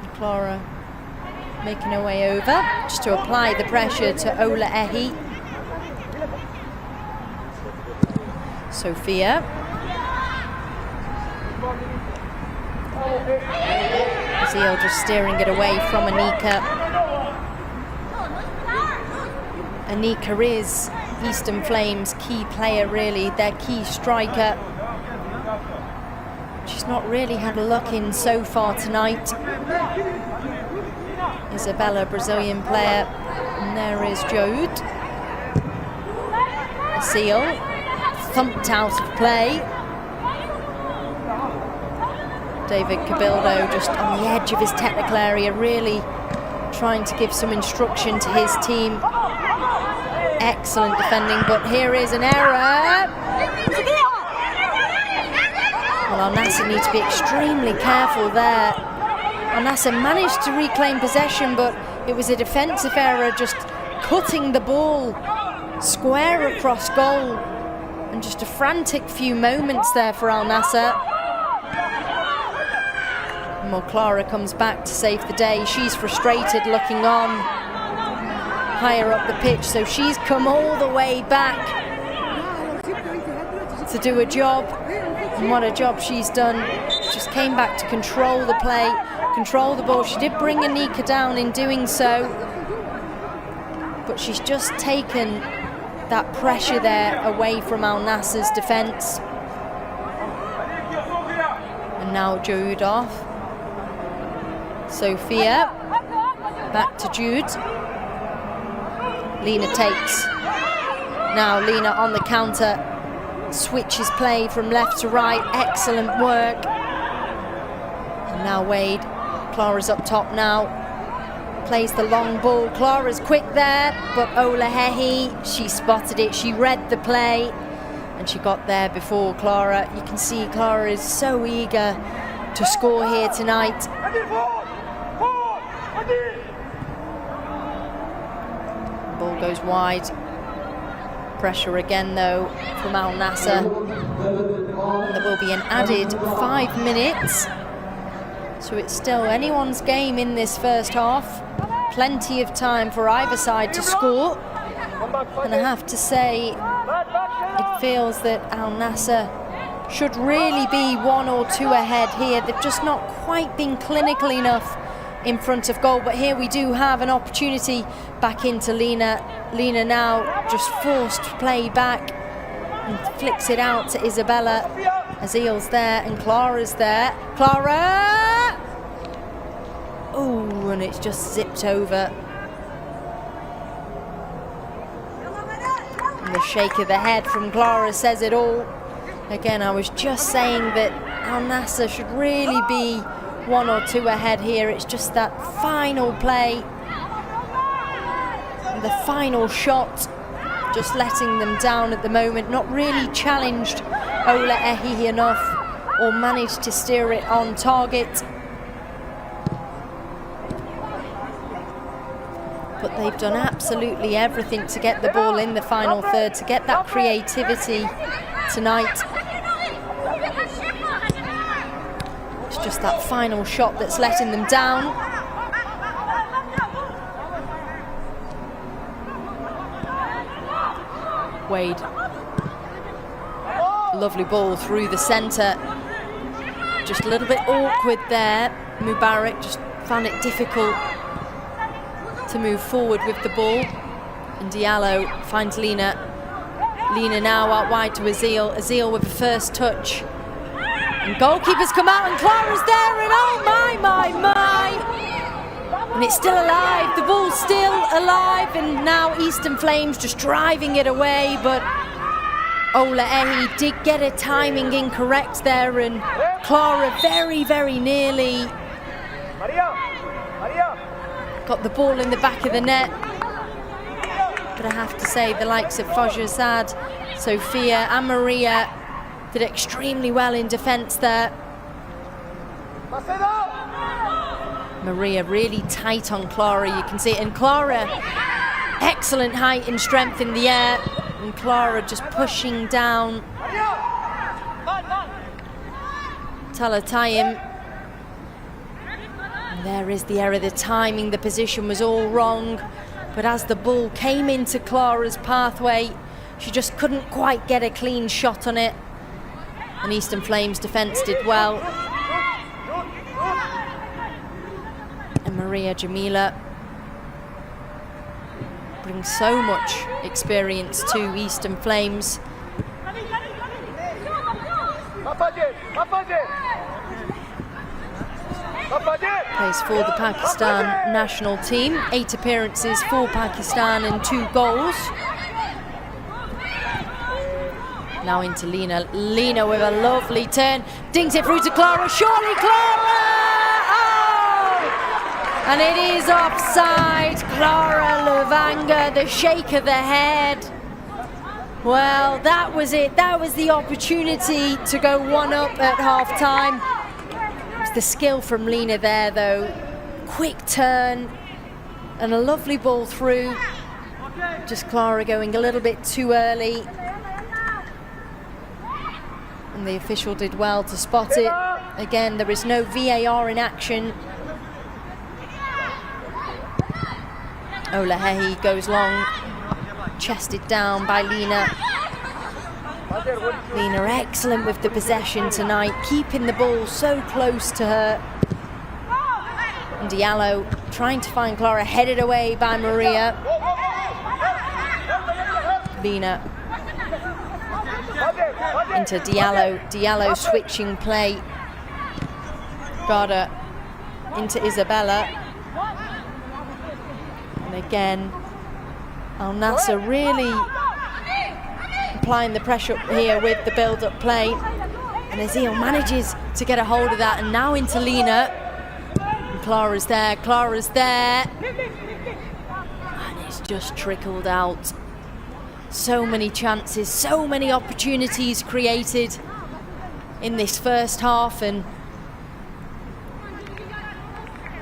And Clara making her way over just to apply the pressure to Ola Ehi. Sophia. Azil just steering it away from Anika. Anika is Eastern Flames' key player, really, their key striker. She's not really had a look in so far tonight. Isabella, Brazilian player, and there is Jode. Azil thumped out of play. David Cabildo just on the edge of his technical area, really trying to give some instruction to his team. Excellent defending, but here is an error. Well, Al Nassr need to be extremely careful there. Al Nassr managed to reclaim possession, but it was a defensive error, just cutting the ball square across goal. And just a frantic few moments there for Al Nassr. Well, Clara comes back to save the day. She's frustrated looking on higher up the pitch, so she's come all the way back to do a job, and what a job she's done. Just came back to control the play, control the ball. She did bring Anika down in doing so, but she's just taken that pressure there away from Al Nassr's defence. And now Jude off. Sophia back to Jude. Lina takes. Now Lina on the counter, switches play from left to right. Excellent work. And now Wade. Clara's up top now. Plays the long ball. Clara's quick there, but Ola Ehi, she spotted it. She read the play, and she got there before Clara. You can see Clara is so eager to score here tonight. Ball goes wide. Pressure again though from Al Nassr. There will be an added 5 minutes, so it's still anyone's game in this first half. Plenty of time for either side to score, and I have to say it feels that Al Nassr should really be 1 or 2 ahead here. They've just not quite been clinical enough in front of goal, but here we do have an opportunity back into Lina. Lina now just forced play back and flicks it out to Isabella. Azil's there and Clara's there. Clara! Oh, and it's just zipped over. And the shake of the head from Clara says it all. Again, I was just saying that Al Nassr should really be 1 or 2 ahead here. It's just that final play, the final shot, just letting them down at the moment. Not really challenged Ola Ehi enough or managed to steer it on target. But they've done absolutely everything to get the ball in the final third, to get that creativity tonight. It's just that final shot that's letting them down. Wade. Lovely ball through the centre. Just a little bit awkward there. Mubarak just found it difficult to move forward with the ball. And Diallo finds Lina. Lina now out wide to Azil. Azil with the first touch. And goalkeeper's come out and Clara's there and oh my! And it's still alive, the ball's still alive, and now Eastern Flames just driving it away, but Ola Ehi did get a timing incorrect there, and Clara very, very nearly got the ball in the back of the net. But I have to say, the likes of Fajazad, Sophia and Maria did extremely well in defence there. Maria really tight on Clara, you can see it. And Clara, excellent height and strength in the air. And Clara just pushing down Talatayim. And there is the error, the timing, the position was all wrong. But as the ball came into Clara's pathway, she just couldn't quite get a clean shot on it. And Eastern Flames defence did well. And Maria Jamila brings so much experience to Eastern Flames. Plays for the Pakistan national team. 8 appearances for Pakistan and 2 goals. Now into Lina. Lina with a lovely turn. Dings it through to Clara. Surely Clara! Oh! And it is offside. Clara Luvanga, the shake of the head. Well, that was it. That was the opportunity to go 1-up at half-time. It was the skill from Lina there, though. Quick turn and a lovely ball through. Just Clara going a little bit too early. And the official did well to spot it. Again, there is no VAR in action. Ola Ehi goes long, chested down by Lina. Lina excellent with the possession tonight, keeping the ball so close to her. And Diallo trying to find Clara, headed away by Maria. Lina into Diallo. Diallo switching play. Garda into Isabella. And again, Al Nassr really applying the pressure here with the build-up play. And Azil manages to get a hold of that. And now into Lina. And Clara's there. Clara's there. And it's just trickled out. So many chances, so many opportunities created in this first half, and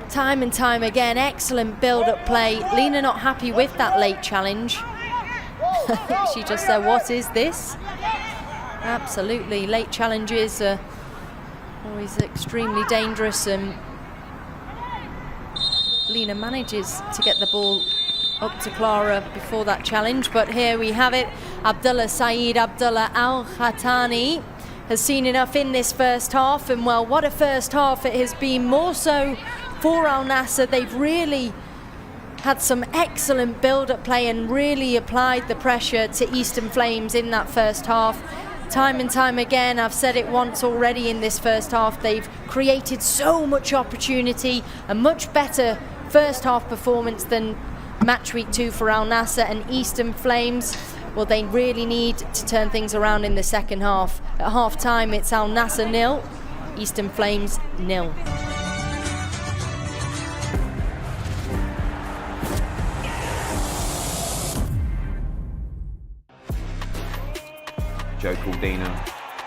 time and time again, excellent build-up play. Lina not happy with that late challenge. I think she just said, what is this? Absolutely, late challenges are always extremely dangerous, and Lina manages to get the ball up to Clara before that challenge. But here we have it. Abdullah Saeed Abdullah Al Khatani has seen enough in this first half, and well, what a first half it has been, more so for Al Nassr. They've really had some excellent build-up play and really applied the pressure to Eastern Flames in that first half. Time and time again, I've said it once already in this first half, they've created so much opportunity, a much better first half performance than match week 2 for Al Nassr and Eastern Flames. Well, they really need to turn things around in the second half. At half-time, it's Al Nassr 0, Eastern Flames 0. Joe Caldina,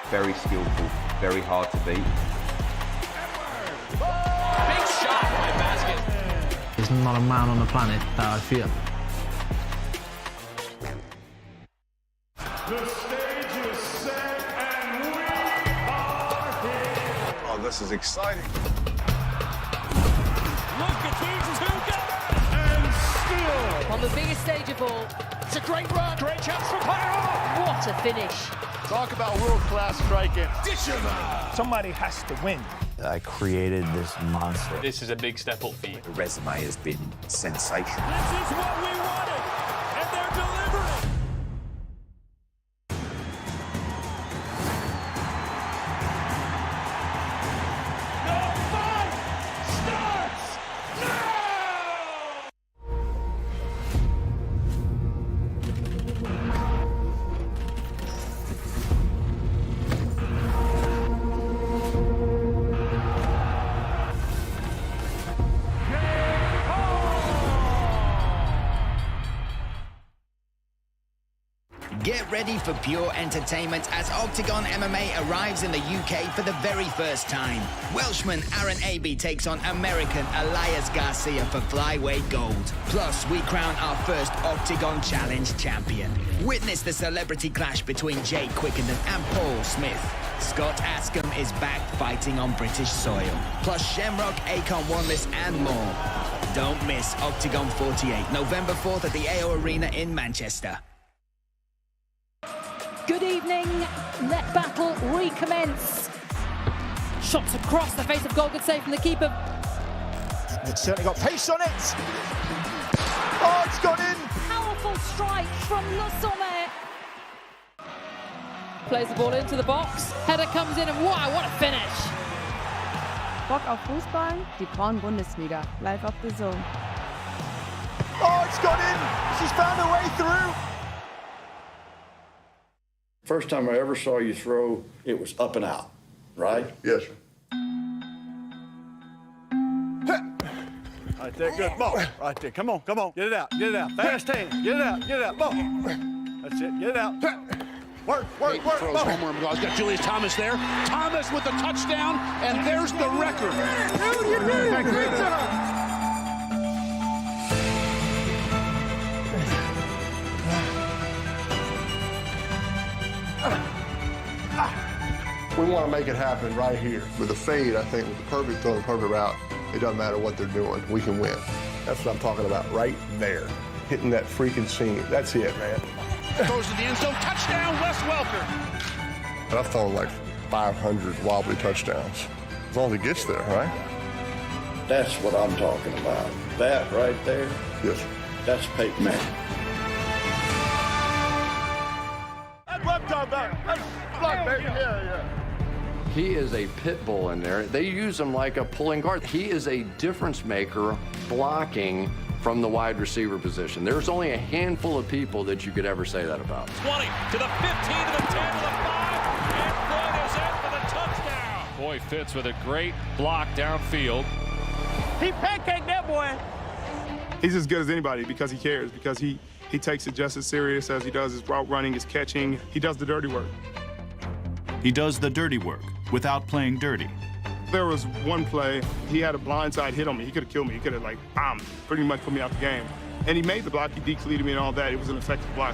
very skillful, very hard to beat. Big shot, right basket. There's not a man on the planet that I fear. The stage is set and we are here. Oh, this is exciting. Look at these two guys. And still. On the biggest stage of all. It's a great run. Great chance for Pyro. What a finish. Talk about world-class striking. Somebody has to win. I created this monster. This is a big step up for you. The resume has been sensational. This is what we wanted, and they're delivering. The fight starts now! Get ready for pure entertainment as Octagon MMA arrives in the UK for the very first time. Welshman Aaron Abbey takes on American Elias Garcia for flyweight gold. Plus, we crown our first Octagon Challenge champion. Witness the celebrity clash between Jay Quickenden and Paul Smith. Scott Askham is back fighting on British soil. Plus Shamrock, Akon Wanless and more. Don't miss Octagon 48, November 4th at the AO Arena in Manchester. Good evening. Let battle recommence. Shots across the face of goal, good save from the keeper. It's certainly got pace on it. Oh, it's gone in. Powerful strike from Le Sommet. Plays the ball into the box. Header comes in and wow, what a finish. Bock auf Fußball? Die Frauen-Bundesliga. Live auf DAZN. Oh, it's gone in. She's found her way through. First time I ever saw you throw, it was up and out, right? Yes, sir. Right there, good ball. Right there, come on, get it out, fast hand, get it out, ball. That's it, get it out. Work, Throws ball. home run. He's got Julius Thomas there. Thomas with the touchdown, and there's the record. You did it, great job. We want to make it happen right here. With a fade, I think, with the perfect throw, the perfect route, it doesn't matter what they're doing. We can win. That's what I'm talking about right there. Hitting that freaking seam. That's it, man. Goes to the end zone. Touchdown, Wes Welker. And I've thrown like 500 wobbly touchdowns. As long as it gets there, right? That's what I'm talking about. That right there, Yes, sir. that's Peyton Manning. That's what I'm talking about. That's block, baby. Yeah. He is a pit bull in there. They use him like a pulling guard. He is a difference maker blocking from the wide receiver position. There's only a handful of people that you could ever say that about. 20 to the 15 to the 10 to the 5, and Floyd is in for the touchdown. Boy Fitz with a great block downfield. He pancaked that boy. He's as good as anybody because he cares, because he takes it just as serious as he does his route running, his catching. He does the dirty work. He does the dirty work without playing dirty. There was one play, he had a blindside hit on me. He could have killed me. He could have, like, pretty much put me out the game. And he made the block. He decleated me and all that. It was an effective block.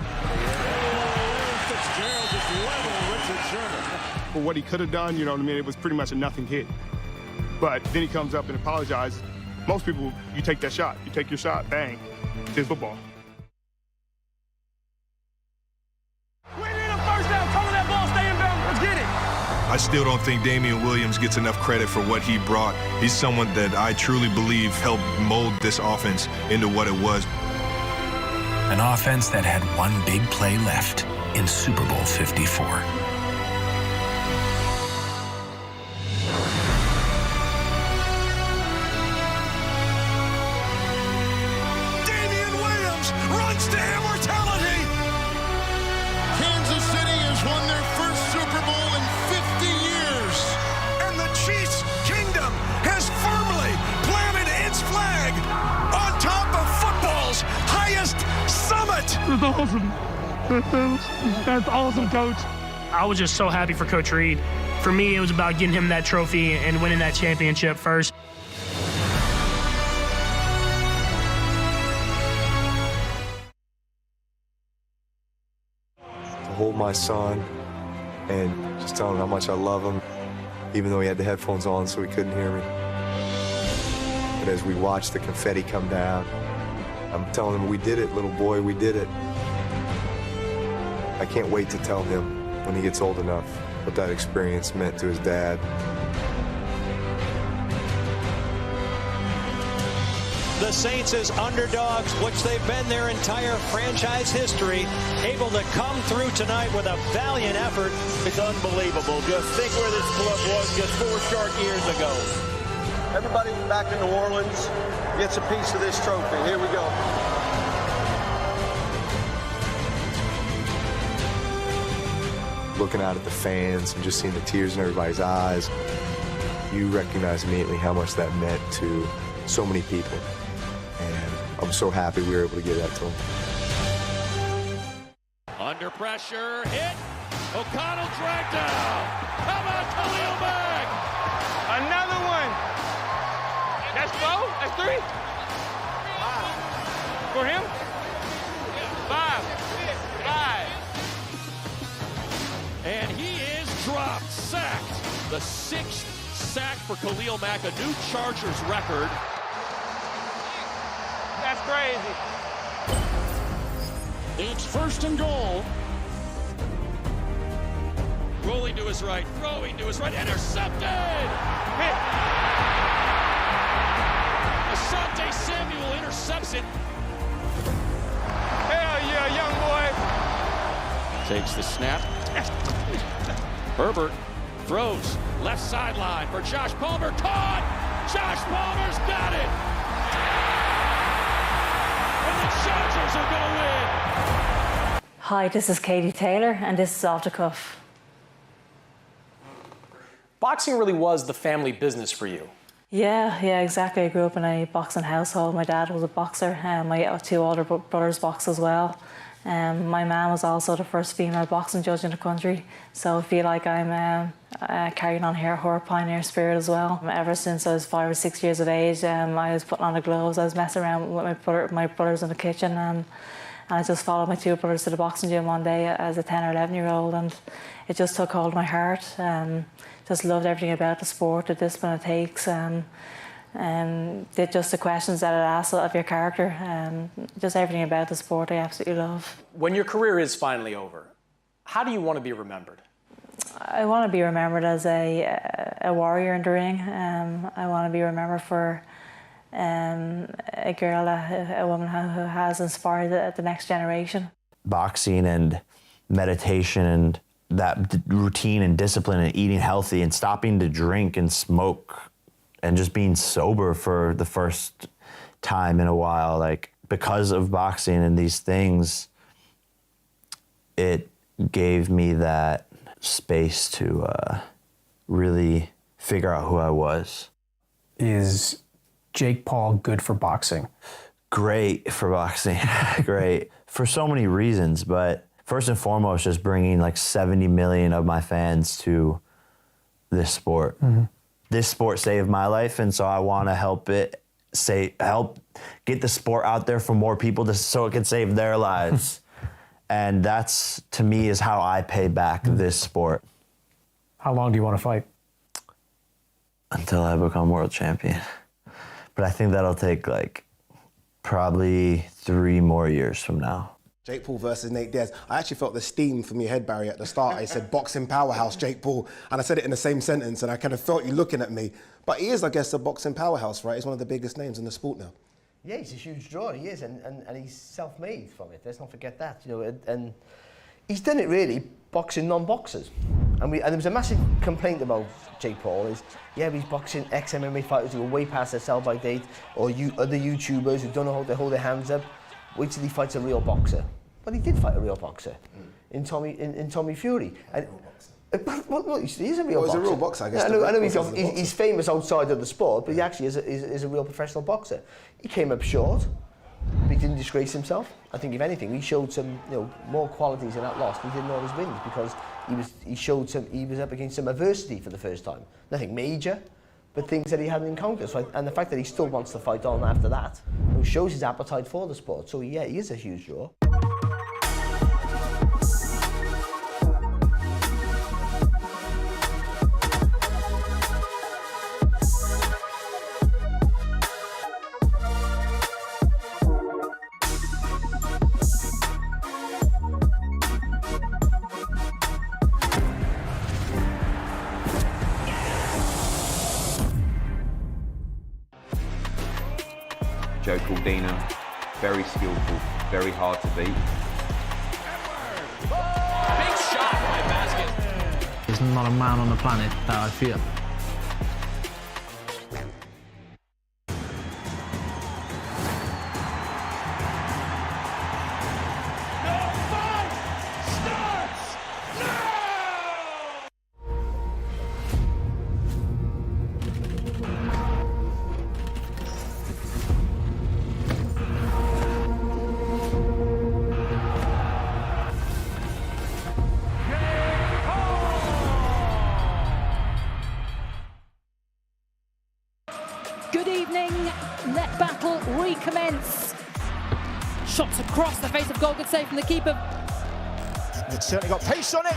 Fitzgerald just leveled Richard Sherman. For what he could have done, you know what I mean, it was pretty much a nothing hit. But then he comes up and apologizes. Most people, you take that shot. You take your shot, bang. It's football. We need a first down. Cover that ball, stay in bounds. Let's get it. I still don't think Damian Williams gets enough credit for what he brought. He's someone that I truly believe helped mold this offense into what it was. An offense that had one big play left in Super Bowl 54. Damian Williams runs to immortality. That's awesome. That's awesome, Coach. I was just so happy for Coach Reed. For me, it was about getting him that trophy and winning that championship first. To hold my son and just tell him how much I love him, even though he had the headphones on so he couldn't hear me. But as we watched the confetti come down, I'm telling him, we did it, little boy, we did it. I can't wait to tell him when he gets old enough what that experience meant to his dad. The Saints as underdogs, which they've been their entire franchise history, able to come through tonight with a valiant effort. It's unbelievable. Just think where this club was just 4 short years ago. Everybody back in New Orleans gets a piece of this trophy. Here we go. Looking out at the fans and just seeing the tears in everybody's eyes, you recognize immediately how much that meant to so many people. And I'm so happy we were able to give that to them. Under pressure, hit. O'Connell dragged down. How about Khalil Mack? Another one. That's 4? That's 3? 5. For him? 5. 5. And he is dropped, sacked. The 6th sack for Khalil Mack, a new Chargers record. That's crazy. It's 1st and goal. Rolling to his right, throwing to his right, intercepted! Hit. Asante Samuel intercepts it. Hell yeah, young boy. Takes the snap. Herbert throws left sideline for Josh Palmer. Caught! Josh Palmer's got it! And the Chargers are going to win. Hi, this is Katie Taylor, and this is Off the Cuff. Boxing really was the family business for you. Yeah, exactly. I grew up in a boxing household. My dad was a boxer, and my 2 older brothers boxed as well. My mum was also the first female boxing judge in the country, so I feel like I'm carrying on her pioneer spirit as well. Ever since I was 5 or 6 years of age, I was putting on the gloves. I was messing around with my brothers in the kitchen, and I just followed my 2 brothers to the boxing gym one day as a 10 or 11-year-old, and it just took hold of my heart. Just loved everything about the sport, the discipline it takes, just the questions that it asks of your character, just everything about the sport I absolutely love. When your career is finally over, how do you want to be remembered? I want to be remembered as a warrior in the ring. I want to be remembered for a girl, a woman who has inspired the next generation. Boxing and meditation and that routine and discipline and eating healthy and stopping to drink and smoke and just being sober for the first time in a while, like because of boxing and these things, it gave me that space to really figure out who I was. Is Jake Paul good for boxing? Great for boxing, great. For so many reasons, but first and foremost, just bringing like 70 million of my fans to this sport. Mm-hmm. This sport saved my life, and so I want to help get the sport out there for more people so it can save their lives. And that's, to me, is how I pay back this sport. How long do you want to fight? Until I become world champion. But I think that'll take like probably 3 more years from now. Jake Paul versus Nate Diaz. I actually felt the steam from your head, Barry, at the start. I said boxing powerhouse, Jake Paul, and I said it in the same sentence, and I kind of felt you looking at me. But he is, I guess, a boxing powerhouse, right? He's one of the biggest names in the sport now. Yeah, he's a huge draw, he is, and he's self-made from it. Let's not forget that, you know. And he's done it really boxing non-boxers, and there was a massive complaint about Jake Paul is, yeah, he's boxing ex-MMA fighters who are way past their sell-by date, or other YouTubers who don't know how to hold their hands up. Wait till he fights a real boxer. But he did fight a real boxer in Tommy Fury. And, well, he's a real boxer. He's a real boxer, I guess. I know he's famous outside of the sport, but he actually is a real professional boxer. He came up short, He didn't disgrace himself. I think if anything, he showed some, more qualities in that loss. He didn't always win because he was up against some adversity for the first time. Nothing major, but things that he hadn't encountered. So and the fact that he still wants to fight on after that, shows his appetite for the sport. So yeah, he is a huge draw. Very skillful, very hard to beat. Big shot by Basket. There's not a man on the planet that I fear. Good evening, let battle recommence. Shots across the face of goal, good save from the keeper. It's certainly got pace on it.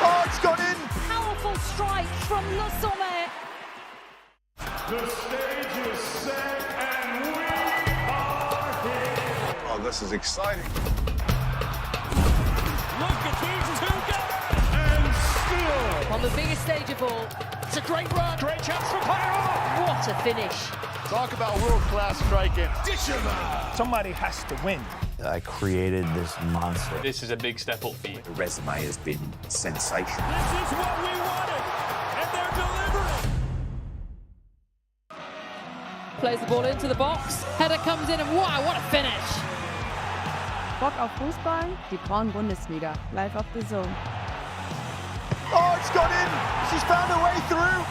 Oh, it's gone in. Powerful strike from Nassr. The stage is set and we are here. Oh, this is exciting. Look at these two guys. And still. On the biggest stage of all. It's a great run. Great chance for Pyro. What a finish. Talk about world-class striking. Somebody has to win. I created this monster. This is a big step up for you. The resume has been sensational. This is what we wanted, and they're delivering. Plays the ball into the box. Header comes in and wow, what a finish. Bock auf Fußball? Die Frauen-Bundesliga. Live auf DAZN. Oh, it's gone in. She's found her way through.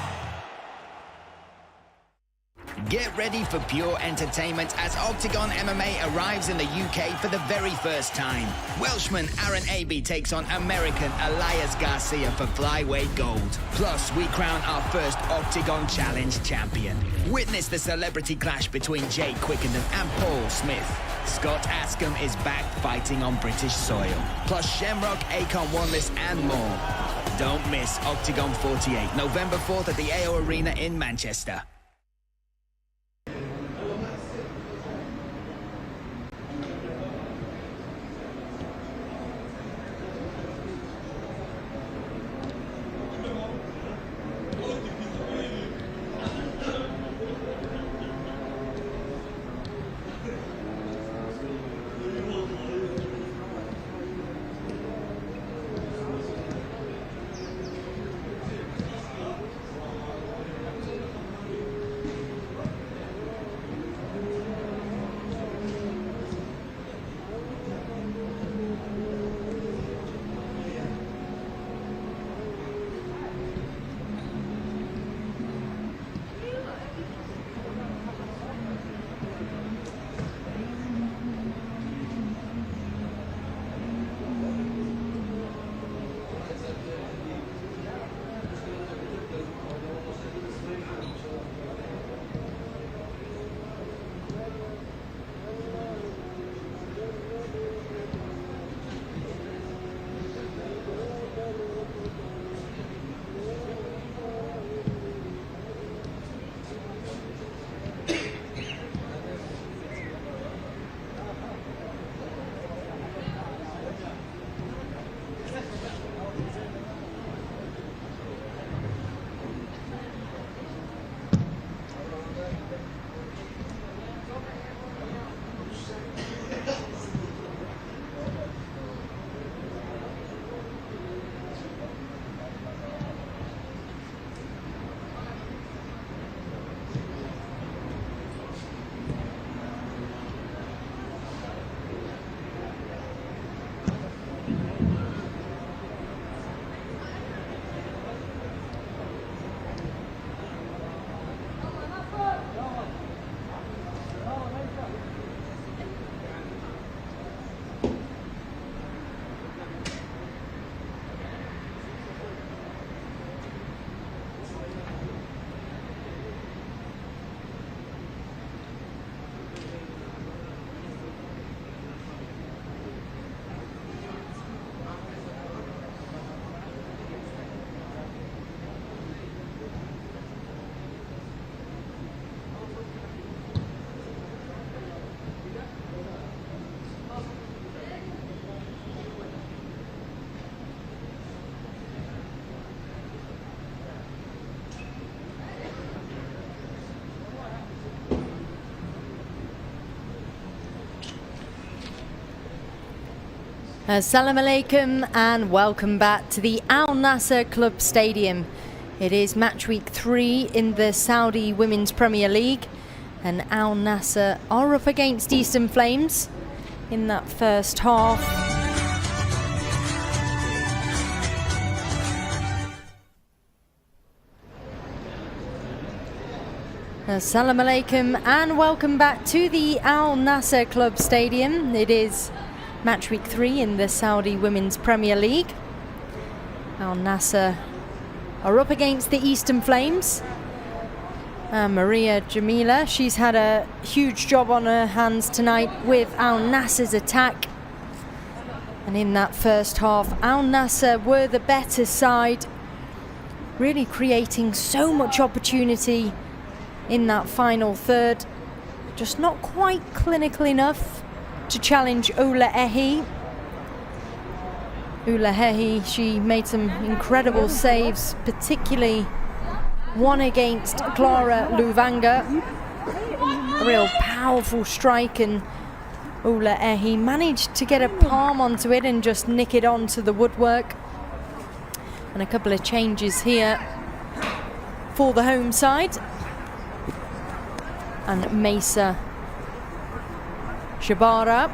Get ready for pure entertainment as Octagon MMA arrives in the UK for the very first time. Welshman Aaron Abbey takes on American Elias Garcia for flyweight gold. Plus, we crown our first Octagon Challenge champion. Witness the celebrity clash between Jay Quickenden and Paul Smith. Scott Askham is back fighting on British soil. Plus Shamrock, Akon Wanless and more. Don't miss Octagon 48, November 4th at the AO Arena in Manchester. Assalamu alaikum and welcome back to the Al Nassr Club Stadium. It is match week 3 in the Saudi Women's Premier League, and Al Nassr are up against Eastern Flames in that first half. Assalamu alaikum and welcome back to the Al Nassr Club Stadium. It is match week 3 in the Saudi Women's Premier League. Al Nassr are up against the Eastern Flames. Maria Jamila, she's had a huge job on her hands tonight with Al Nassr's attack. And in that first half, Al Nassr were the better side, really creating so much opportunity in that final third. Just not quite clinical enough to challenge Ola Ehi. Ola Ehi, she made some incredible saves, particularly one against Clara Luvanga. A real powerful strike, and Ola Ehi managed to get a palm onto it and just nick it onto the woodwork. And a couple of changes here for the home side. And Mesa Shabara,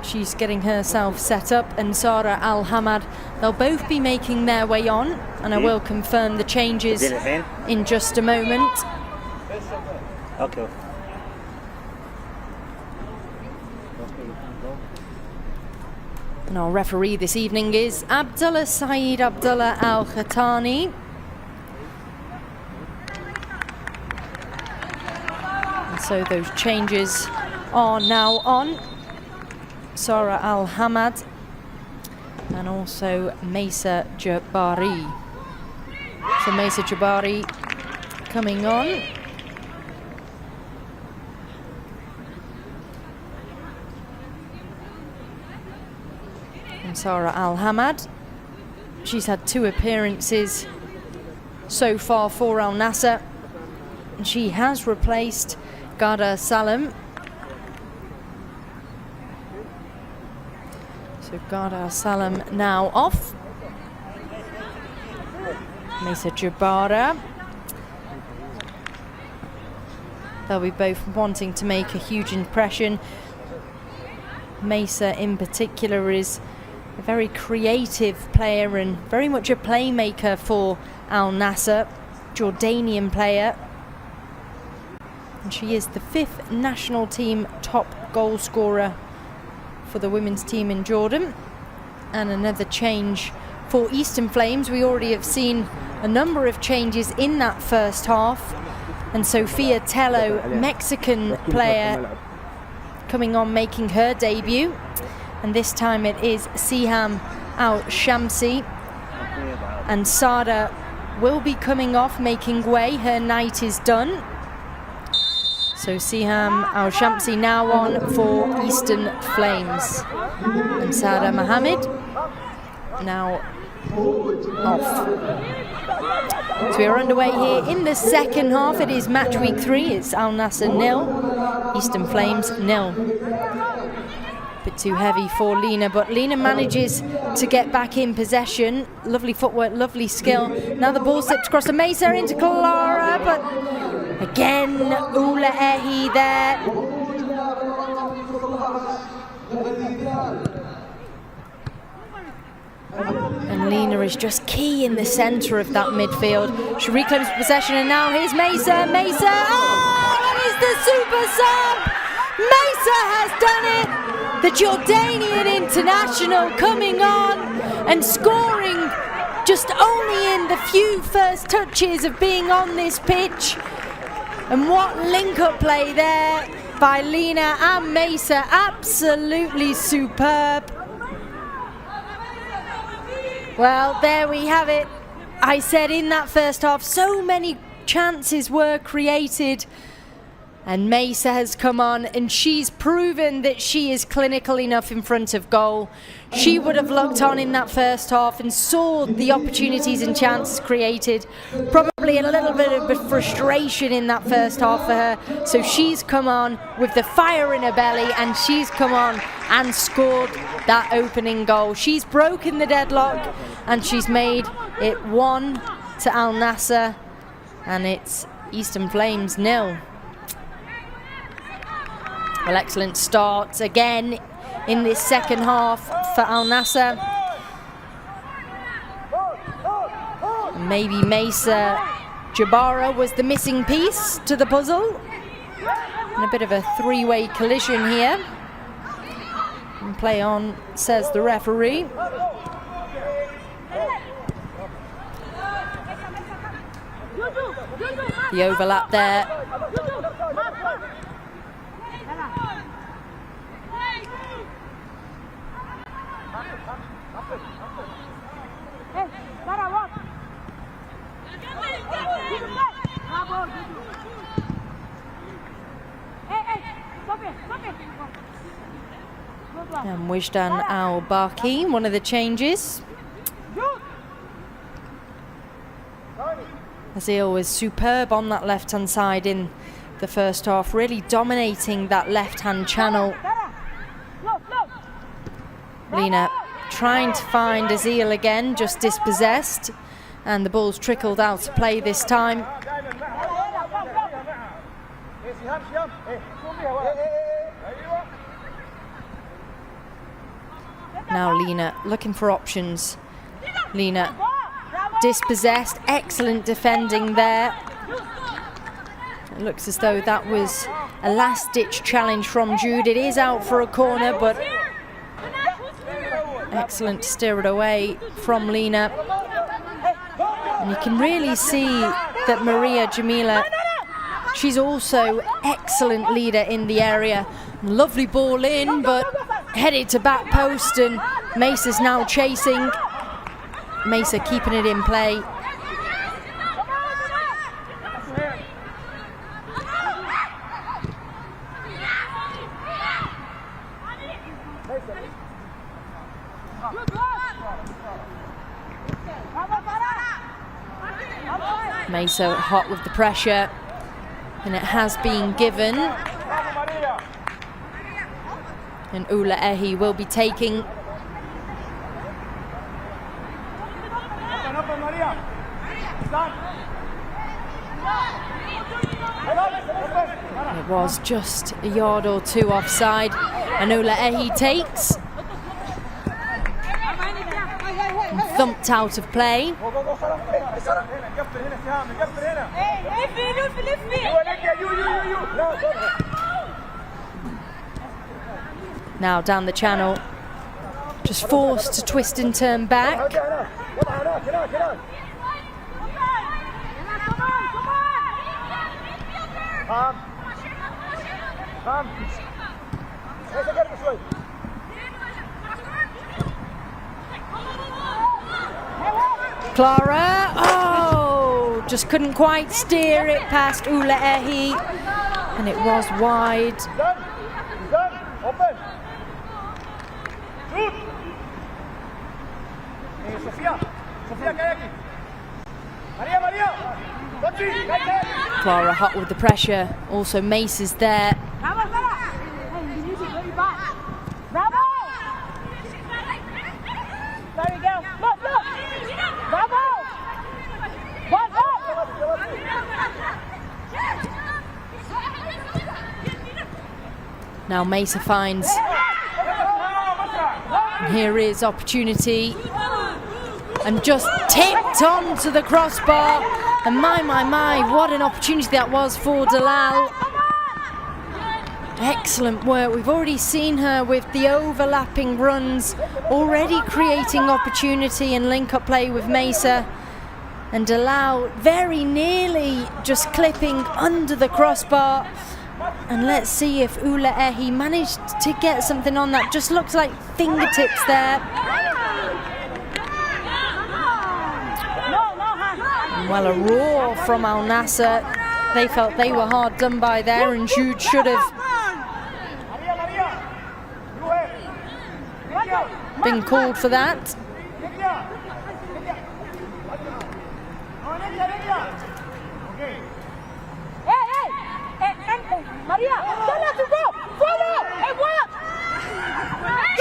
she's getting herself set up, and Sara Al Hamad, they'll both be making their way on, and I will confirm the changes in just a moment. Okay. And our referee this evening is Abdullah Saeed Abdullah Al Khatani. And so those changes are now on. Sara Al Hamad and also Mesa Jabari. So Mesa Jabari coming on. And Sara Al Hamad, she's had 2 appearances so far for Al Nassr, and she has replaced Ghada Salam. So Ghada Salam now off. Mesa Jabara. They'll be both wanting to make a huge impression. Mesa in particular is a very creative player and very much a playmaker for Al Nassr, Jordanian player. And she is the 5th national team top goal scorer for the women's team in Jordan. And another change for Eastern Flames. We already have seen a number of changes in that first half. And Sofia Tello, Mexican player, coming on, making her debut. And this time it is Siham Al-Shamsi. And Sada will be coming off, making way. Her night is done. So Siham Al-Shamsi now on for Eastern Flames. And Sada Mohammed now off. So we are underway here in the second half. It is match week 3. It's Al Nassr 0, Eastern Flames 0. Bit too heavy for Lena, but Lena manages to get back in possession. Lovely footwork, lovely skill. Now the ball slips across to Mesa into Clara, but again, Ola Ehi there. And Lena is just key in the centre of that midfield. She reclaims possession, and now here's Mesa. Mesa, that is the super sub! Mesa has done it! The Jordanian international coming on and scoring just only in the few first touches of being on this pitch. And what link-up play there by Lena and Mesa, absolutely superb. Well, there we have it. I said in that first half, so many chances were created. And Mesa has come on, and she's proven that she is clinical enough in front of goal. She would have looked on in that first half and saw the opportunities and chances created. Probably probably a little bit of frustration in that first half for her. So she's come on with the fire in her belly, and she's come on and scored that opening goal. She's broken the deadlock, and she's made it 1 to Al Nassr, and it's Eastern Flames 0. Well, excellent start again in this second half for Al Nassr. Maybe Mesa Jabara was the missing piece to the puzzle. And a bit of a three-way collision here. And play on, says the referee. The overlap there. And Wijdan Al-Baki, one of the changes. Azil was superb on that left-hand side in the first half, really dominating that left-hand channel. Lena trying to find Azil again, just dispossessed, and the ball's trickled out to play this time. Now Lena looking for options. Lena dispossessed, excellent defending there. It looks as though that was a last-ditch challenge from Jude. It is out for a corner, but excellent to steer it away from Lena. And you can really see that Maria Jamila, she's also excellent leader in the area. Lovely ball in, but headed to back post, and Mesa's now chasing. Mesa keeping it in play. Mesa hot with the pressure, and it has been given. And Ula Ehi will be taking. It was just a yard or two offside, and Ula Ehi takes. And thumped out of play. Now down the channel, just forced to twist and turn back. Clara, oh, just couldn't quite steer it past Ula Ehi, and it was wide. Clara hot with the pressure, also Mace is there. Now Mesa finds, and here is opportunity, and just tipped onto the crossbar, and my, what an opportunity that was for Dalal. Excellent work. We've already seen her with the overlapping runs, already creating opportunity and link-up play with Mesa, and Dalal very nearly just clipping under the crossbar. And let's see if Ula Ehi managed to get something on that. Just looks like fingertips there. Well, a roar from Al Nassr. They felt they were hard done by there, and Jude should have been called for that.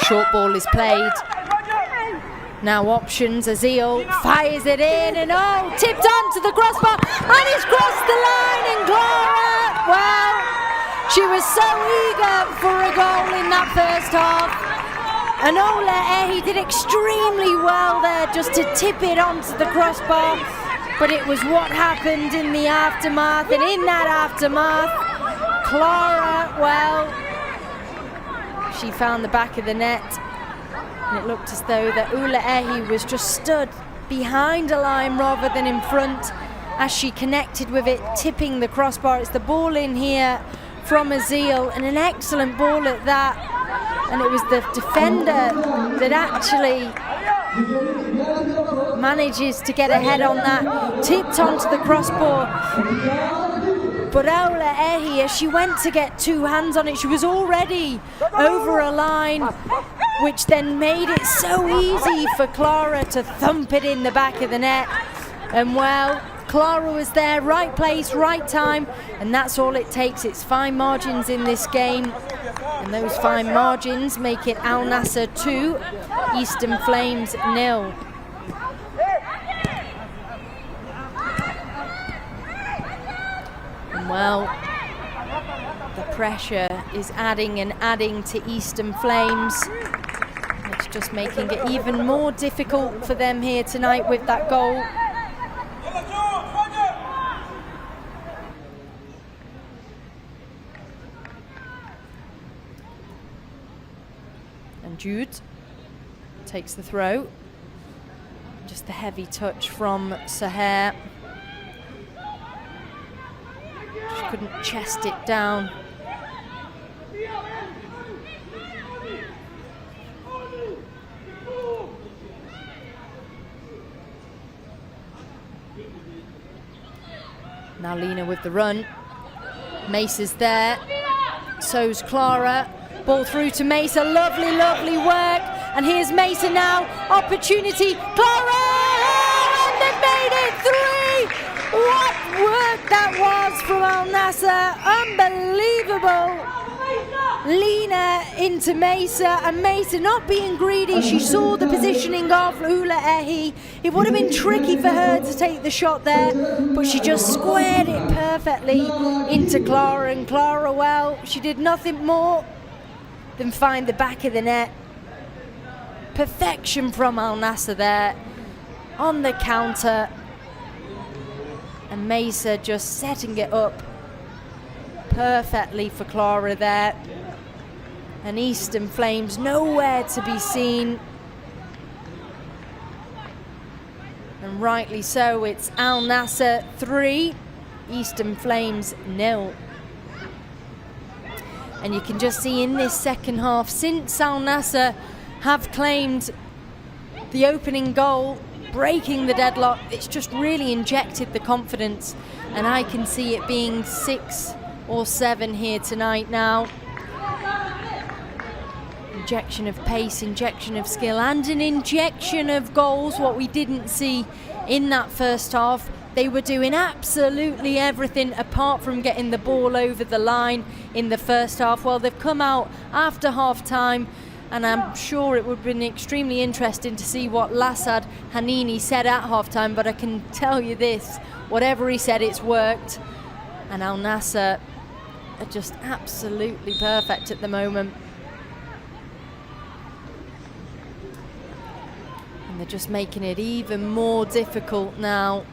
short ball is played. Now options, Azil fires it in and tipped onto the crossbar and he's crossed the line, and Clara, well, she was so eager for a goal in that first half. And Ola Ehi did extremely well there just to tip it onto the crossbar, but it was what happened in the aftermath, and in that aftermath, Clara, well, she found the back of the net. And it looked as though that Ula Ehi was just stood behind a line rather than in front as she connected with it, tipping the crossbar. It's the ball in here from Azil, and an excellent ball at that. And it was the defender that actually manages to get ahead on that, tipped onto the crossbar. But Ola Ehi, as she went to get two hands on it, she was already over a line, which then made it so easy for Clara to thump it in the back of the net. And well, Clara was there, right place, right time, and that's all it takes. It's fine margins in this game, and those fine margins make it Al Nassr 2, Eastern Flames 0. And well, the pressure is adding and adding to Eastern Flames. It's just making it even more difficult for them here tonight with that goal. And Jude takes the throw. Just the heavy touch from Saher. Just couldn't chest it down. Now Lena with the run. Mace is there. So's Clara. Ball through to Mesa. Lovely, lovely work. And here's Mesa now. Opportunity. Clara! And they've made it 3! What work that was from Al Nassr. Unbelievable. Lena into Mesa, and Mesa not being greedy, she saw the positioning of Ula Ehi. It would have been tricky for her to take the shot there, but she just squared it perfectly into Clara, and Clara, well, she did nothing more than find the back of the net. Perfection from Al Nassr there on the counter, and Mesa just setting it up perfectly for Clara there. And Eastern Flames nowhere to be seen. And rightly so, it's Al Nassr 3, Eastern Flames 0. And you can just see in this second half, since Al Nassr have claimed the opening goal, breaking the deadlock, it's just really injected the confidence. And I can see it being 6 or 7 here tonight now. Injection of pace, injection of skill, and an injection of goals, what we didn't see in that first half. They were doing absolutely everything apart from getting the ball over the line in the first half. Well, they've come out after half time, and I'm sure it would have been extremely interesting to see what Lassad Hanini said at half time, but I can tell you this, whatever he said, it's worked. And Al Nassr are just absolutely perfect at the moment. They're just making it even more difficult now,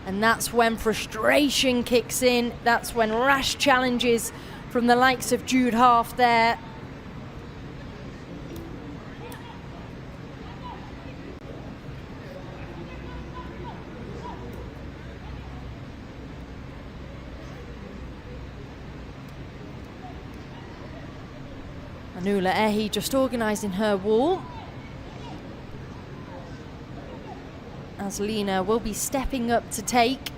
and that's when frustration kicks in. That's when rash challenges from the likes of Jude Half there. Anula Ehi just organising her wall. As Lena will be stepping up to take.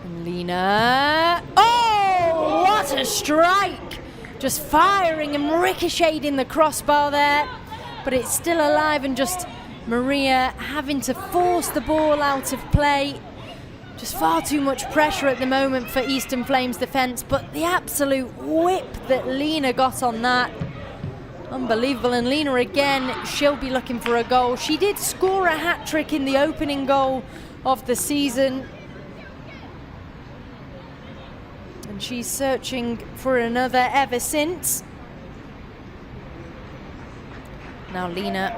And Lena, oh, what a strike! Just firing and ricocheting the crossbar there, but it's still alive, and just Maria having to force the ball out of play. Just far too much pressure at the moment for Eastern Flames defence, but the absolute whip that Lena got on that, unbelievable. And Lena again, she'll be looking for a goal. She did score a hat-trick in the opening goal of the season, and she's searching for another ever since. Now Lena,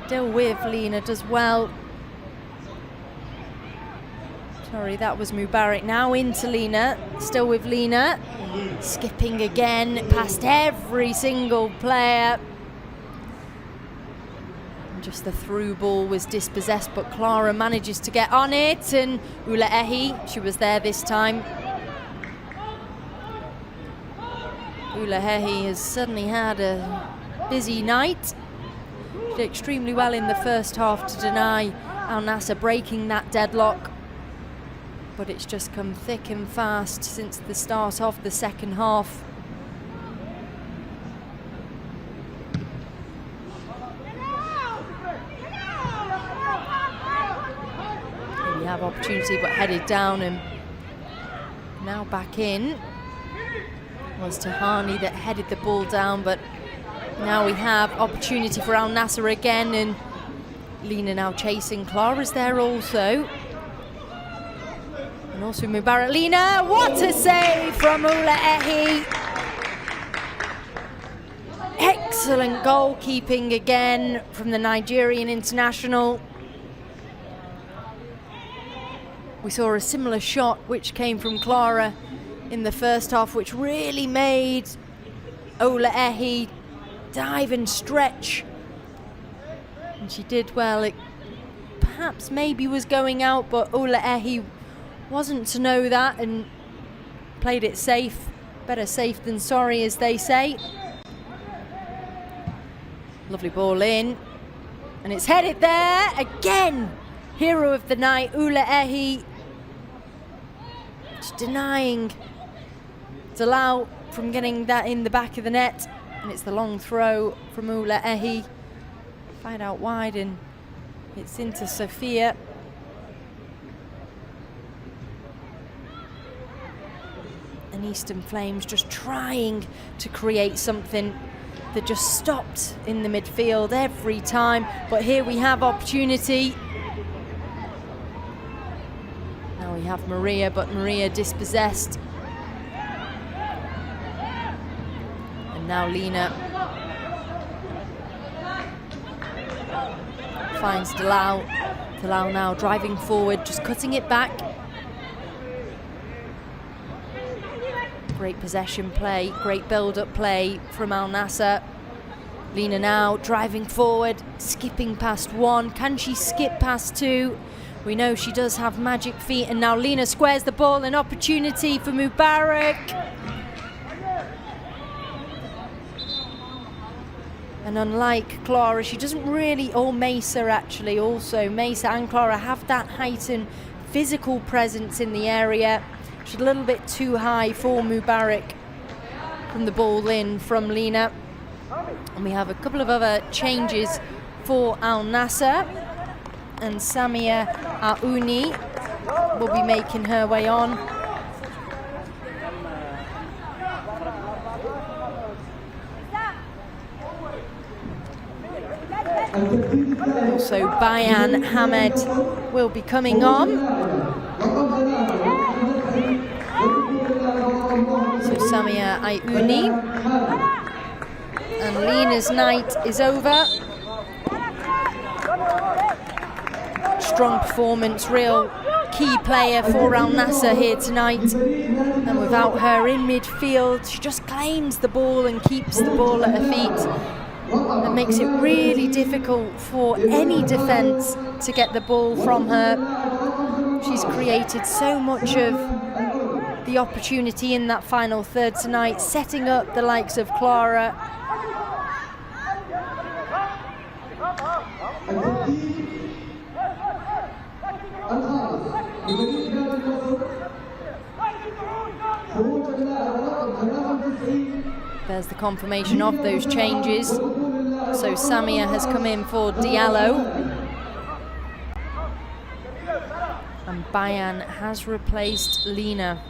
still with Lena, does well. Sorry, that was Mubarak. Now into Lena, still with Lena. Skipping again, past every single player. And just the through ball was dispossessed, but Clara manages to get on it, and Ula Ehi, she was there this time. Ula Ehi has suddenly had a busy night. She did extremely well in the first half to deny Al Nassr breaking that deadlock. But it's just come thick and fast since the start of the second half. Here we have opportunity, but headed down, and now back in. It was Tahani that headed the ball down, but now we have opportunity for Al Nassr again, and Lena now chasing. Clara's there also. And also Mubarak. Lena, what a save from Ula Ehi. Excellent goalkeeping again from the Nigerian international. We saw a similar shot which came from Clara in the first half, which really made Ula Ehi dive and stretch. And she did well. It perhaps maybe was going out, but Ula Ehi wasn't to know that and played it safe. Better safe than sorry, as they say. Lovely ball in, and it's headed there again. Hero of the night, Ula Ehi, just denying Dalal from getting that in the back of the net, and it's the long throw from Ula Ehi. Fired out wide, and it's into Sophia. And Eastern Flames just trying to create something that just stopped in the midfield every time. But here we have opportunity. Now we have Maria, but Maria dispossessed. And now Lena finds Dalal. Dalal now driving forward, just cutting it back. Great possession play, great build-up play from Al Nassr. Lena now driving forward, skipping past one. Can she skip past two? We know she does have magic feet, and now Lena squares the ball, an opportunity for Mubarak. And unlike Clara, she doesn't really, or Mesa actually also, Mesa and Clara have that heightened physical presence in the area. She's a little bit too high for Mubarak from the ball in from Lena. And we have a couple of other changes for Al Nassr. And Samia Aouni will be making her way on. Also Bayan Hamed will be coming on. So Samia Aouni. And Lena's night is over. Strong performance, real key player for Al Nassr here tonight. And without her in midfield, she just claims the ball and keeps the ball at her feet. That makes it really difficult for any defence to get the ball from her. She's created so much of the opportunity in that final third tonight, setting up the likes of Clara. There's the confirmation of those changes. So Samia has come in for Diallo. Bayan has replaced Lena.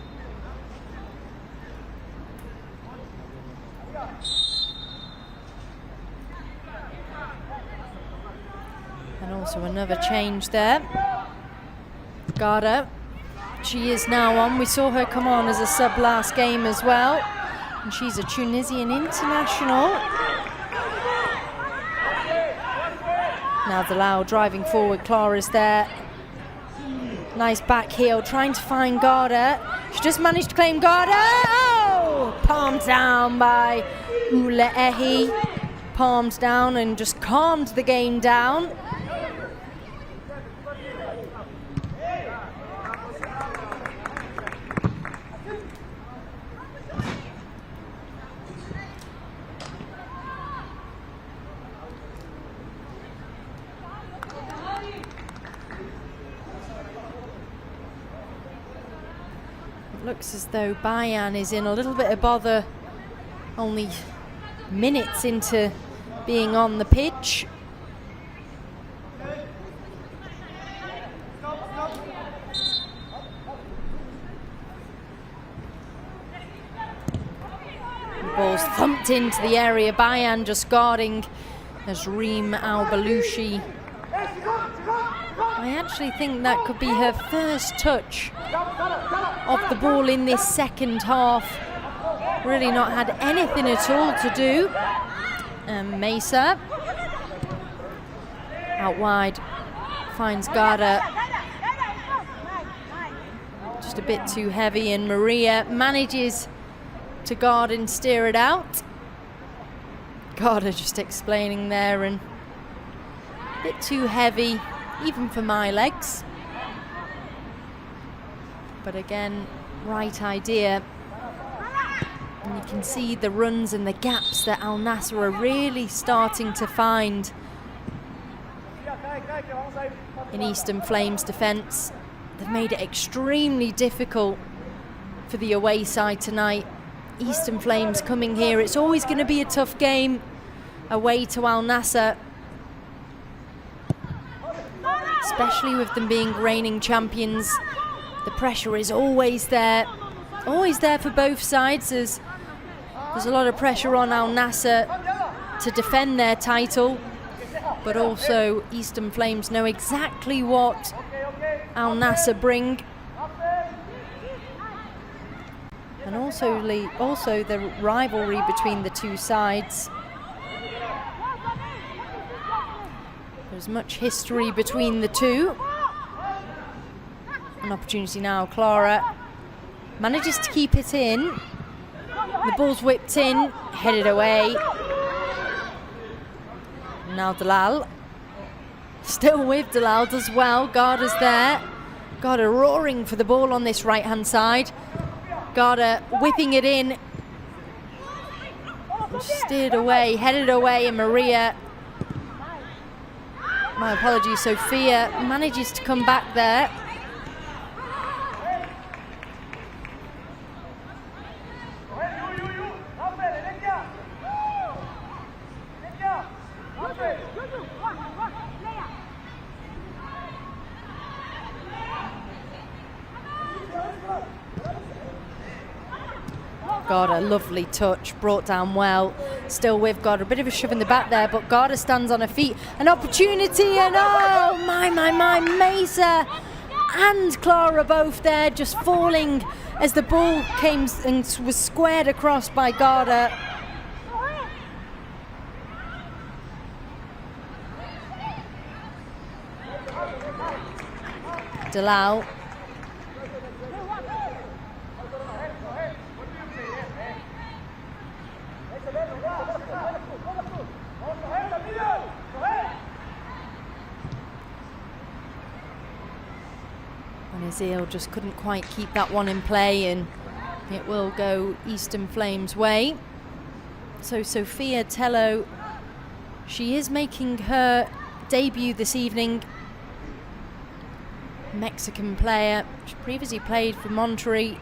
And also another change there. Garda, she is now on. We saw her come on as a sub last game as well. And she's a Tunisian international. Now Dalal driving forward, Clara's there. Nice back heel, trying to find Garda. She just managed to claim Garda. Oh! Palmed down by Ulaehi. Palmed down and just calmed the game down. Looks as though Bayan is in a little bit of bother, only minutes into being on the pitch. The ball's thumped into the area. Bayan just guarding as Reem Al-Balushi. I actually think that could be her first touch of the ball in this second half. Really not had anything at all to do. Mesa out wide finds Garda just a bit too heavy, and Maria manages to guard and steer it out. Garda just explaining there, and a bit too heavy even for my legs. But again, right idea. And you can see the runs and the gaps that Al Nassr are really starting to find in Eastern Flames defence. They've made it extremely difficult for the away side tonight. Eastern Flames coming here, it's always going to be a tough game away to Al Nassr, especially with them being reigning champions. The pressure is always there for both sides. There's a lot of pressure on Al Nassr to defend their title, but also Eastern Flames know exactly what Al Nassr bring. And also the rivalry between the two sides. There's much history between the two. An opportunity now. Clara manages to keep it in. The ball's whipped in, headed away. Now Dalal. Still with Dalal as well. Garda's there. Garda roaring for the ball on this right-hand side. Garda whipping it in. Steered away, headed away, and Maria, my apologies, Sophia manages to come back there. Garda, lovely touch, brought down well. Still with Garda, a bit of a shove in the back there, but Garda stands on her feet. An opportunity, and oh my, Mesa and Clara both there, just falling as the ball came and was squared across by Garda. Dalal. Azil just couldn't quite keep that one in play, and it will go Eastern Flames' way. So Sophia Tello, she is making her debut this evening. Mexican player. She previously played for Monterrey,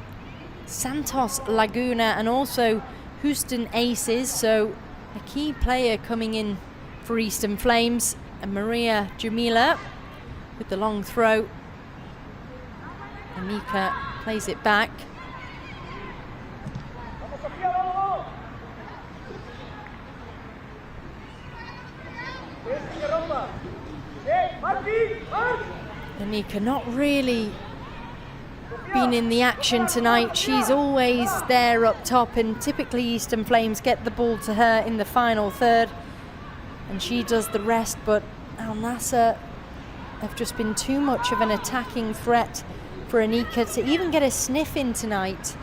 Santos Laguna, and also Houston Aces, so a key player coming in for Eastern Flames. And Maria Jamila with the long throw. Anika plays it back. Anika not really been in the action tonight. She's always there up top, and typically Eastern Flames get the ball to her in the final third and she does the rest, but Al Nassr have just been too much of an attacking threat for Anika to even get a sniff in tonight.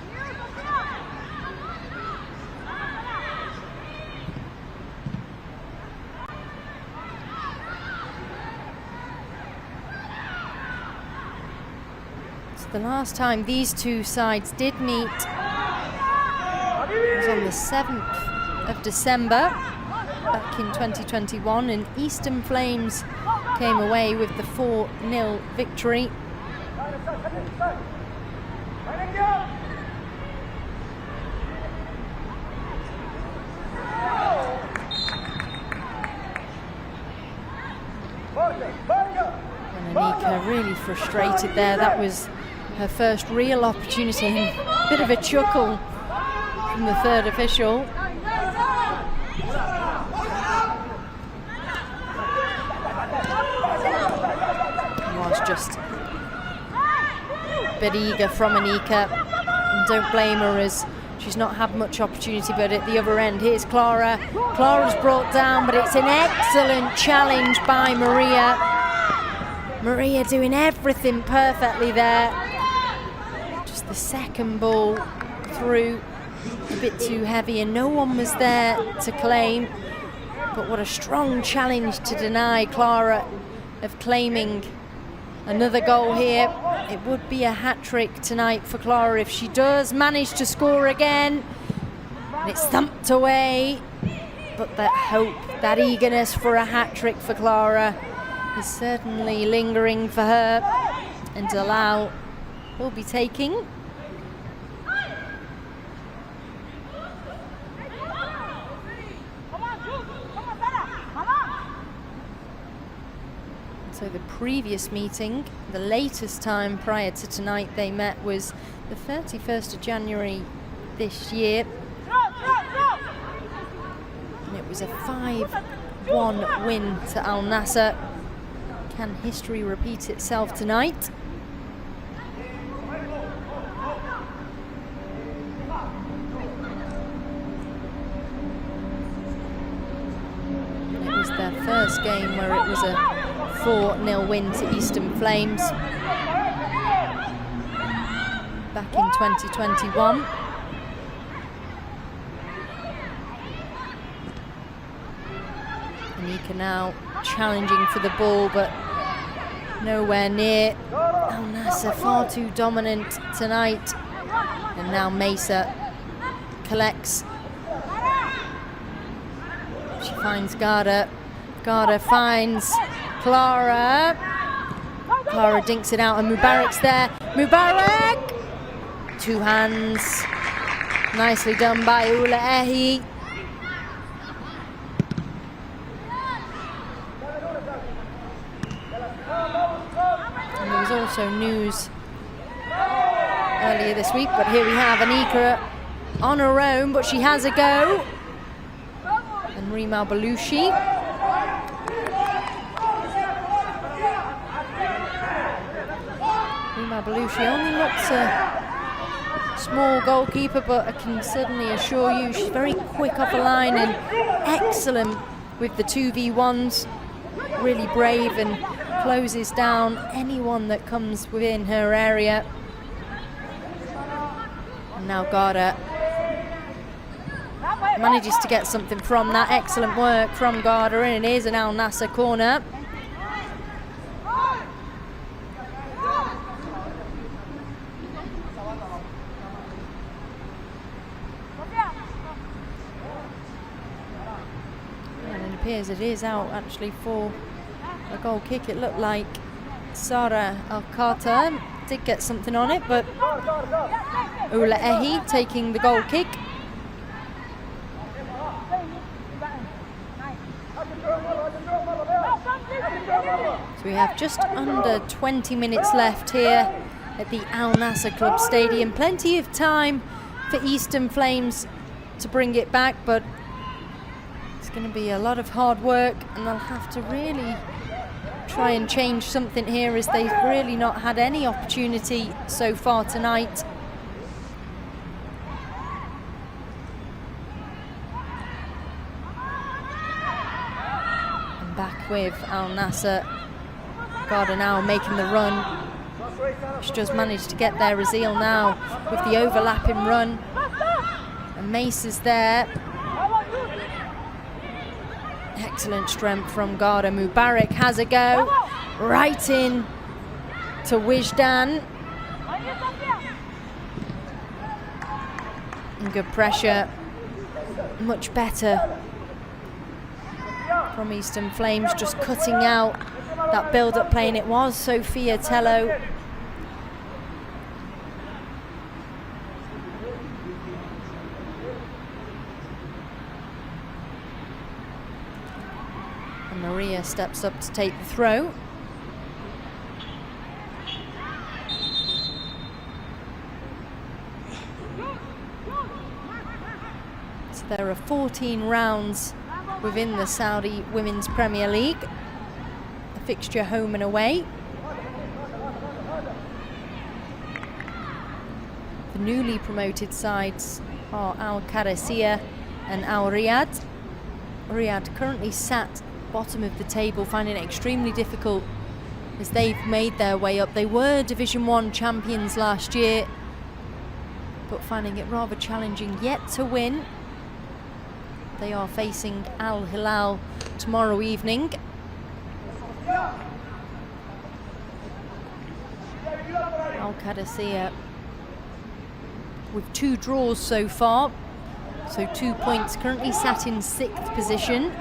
The last time these two sides did meet was on the 7th of December back in 2021, and Eastern Flames came away with the 4-0 victory. And Anika really frustrated there. That was her first real opportunity, and a bit of a chuckle from the third official. Was just a bit eager from Anika, and don't blame her as she's not had much opportunity. But at the other end, here's Clara. Clara's brought down, but it's an excellent challenge by Maria. Maria doing everything perfectly there. Just the second ball through a bit too heavy, and no one was there to claim. But what a strong challenge to deny Clara of claiming another goal here. It would be a hat-trick tonight for Clara if she does manage to score again. And it's thumped away. But that hope, that eagerness for a hat-trick for Clara is certainly lingering for her. And Dalal will be taking. So the previous meeting, the latest time prior to tonight they met, was the 31st of January this year. And it was a 5-1 win to Al Nassr. Can history repeat itself tonight? And it was their first game where it was a 4-0 win to Eastern Flames back in 2021. Anika now challenging for the ball, but nowhere near. Al Nassr far too dominant tonight. And now Mesa collects. She finds Garda. Garda finds Clara. Clara dinks it out, and Mubarak's there. Mubarak! Two hands. Nicely done by Ula Ehi. And there was also news earlier this week, but here we have Anika on her own, but she has a go. And Rima Belushi. Belushi only looks a small goalkeeper, but I can certainly assure you she's very quick off the line and excellent with the 2v1s. Really brave and closes down anyone that comes within her area. And now Garda manages to get something from that. Excellent work from Garda, and it is an Al Nassr corner. Appears it is out actually for a goal kick. It looked like Sara Al-Khater did get something on it, but Ula Ehi taking the goal kick. So we have just under 20 minutes left here at the Al Nassr Club Stadium. Plenty of time for Eastern Flames to bring it back, but it's going to be a lot of hard work, and they'll have to really try and change something here, as they've really not had any opportunity so far tonight. And back with Al Nassr. Garda now making the run. She does manage to get there. Azil now with the overlapping run. And Mace is there. Excellent strength from Garda. Mubarak has a go. Right in to Wijdan. And good pressure. Much better from Eastern Flames, just cutting out that build-up play, and it was Sophia Tello. And Maria steps up to take the throw. So there are 14 rounds within the Saudi Women's Premier League. A fixture home and away. The newly promoted sides are Al Qadisiyah and Al Riyadh. Riyadh currently sat bottom of the table, finding it extremely difficult as they've made their way up. They were Division 1 champions last year, but finding it rather challenging yet to win. They are facing Al Hilal tomorrow evening. Al Qadisiyah with 2 draws so far, so 2 points, currently sat in 6th position.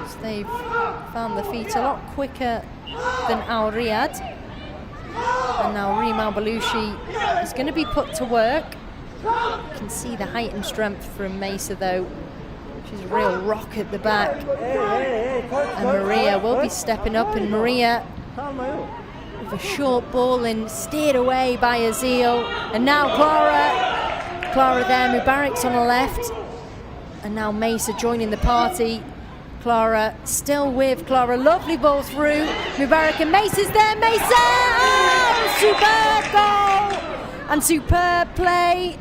So they've found the feet a lot quicker than Al Riyadh. And now Rima Balushi is going to be put to work. You can see the height and strength from Mesa though. She's a real rock at the back. And Maria will be stepping up, and Maria with a short ball and steered away by Azil. And now Clara there, Mubarak's on the left. And now Mesa joining the party. Clara still with Clara, lovely ball through. Mubarak and Mesa's there, Mesa! Oh, superb goal! And superb play.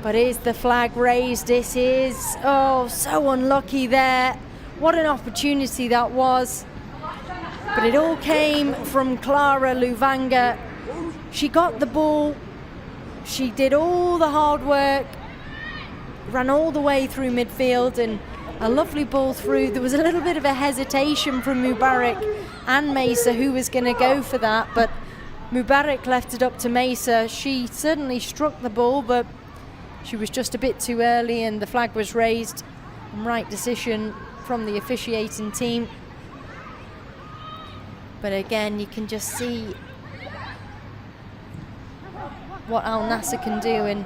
But is the flag raised? This is, oh, so unlucky there. What an opportunity that was. But it all came from Clara Luvanga. She got the ball. She did all the hard work. Ran all the way through midfield, and a lovely ball through. There was a little bit of a hesitation from Mubarak and Mesa who was going to go for that, but Mubarak left it up to Mesa. She certainly struck the ball, but she was just a bit too early, and the flag was raised. Right decision from the officiating team. But again, you can just see what Al Nassr can do and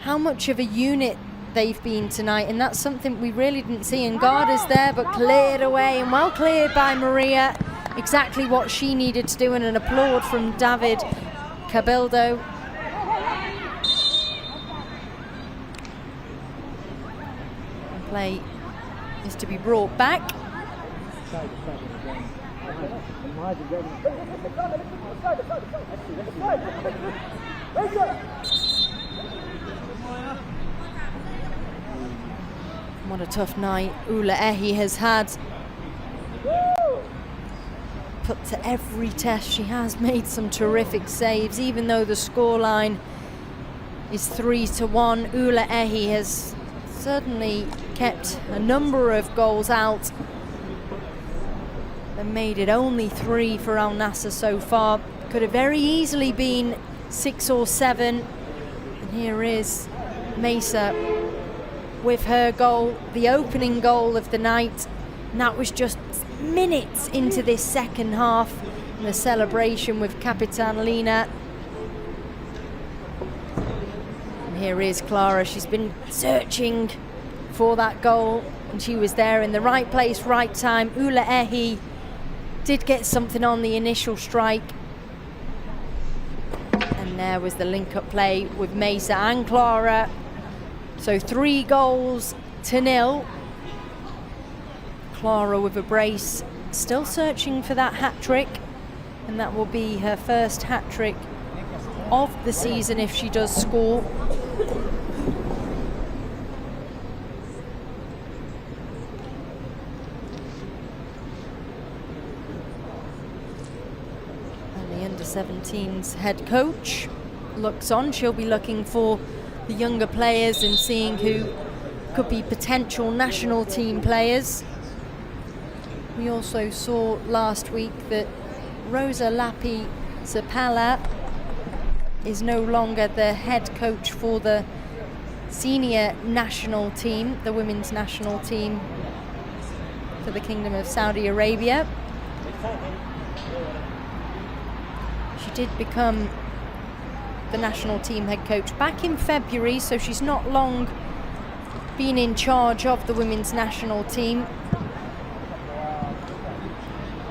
how much of a unit they've been tonight, and that's something we really didn't see. And Garda's there, but cleared away, and well cleared by Maria. Exactly what she needed to do, and an applaud from David Cabildo. Play is to be brought back. What a tough night Ula Ehi has had. Put to every test, she has made some terrific saves, even though the scoreline is 3-1. Ula Ehi has certainly kept a number of goals out and made it only 3 for Al Nassr so far. Could have very easily been 6 or 7. And here is Mesa with her goal, the opening goal of the night. And that was just minutes into this second half. And the celebration with Capitan Lina. And here is Clara. She's been searching for that goal, and she was there in the right place, right time. Ula Ehi did get something on the initial strike, And there was the link-up play with Mesa and Clara. So 3-0. Clara with a brace, still searching for that hat-trick, and that will be her first hat-trick of the season if she does score. And the under-17s head coach looks on. She'll be looking for the younger players and seeing who could be potential national team players. We also saw last week that Rosa Lappi Sapala is no longer the head coach for the senior national team, the women's national team for the Kingdom of Saudi Arabia. She did become the national team head coach back in February, so she's not long been in charge of the women's national team.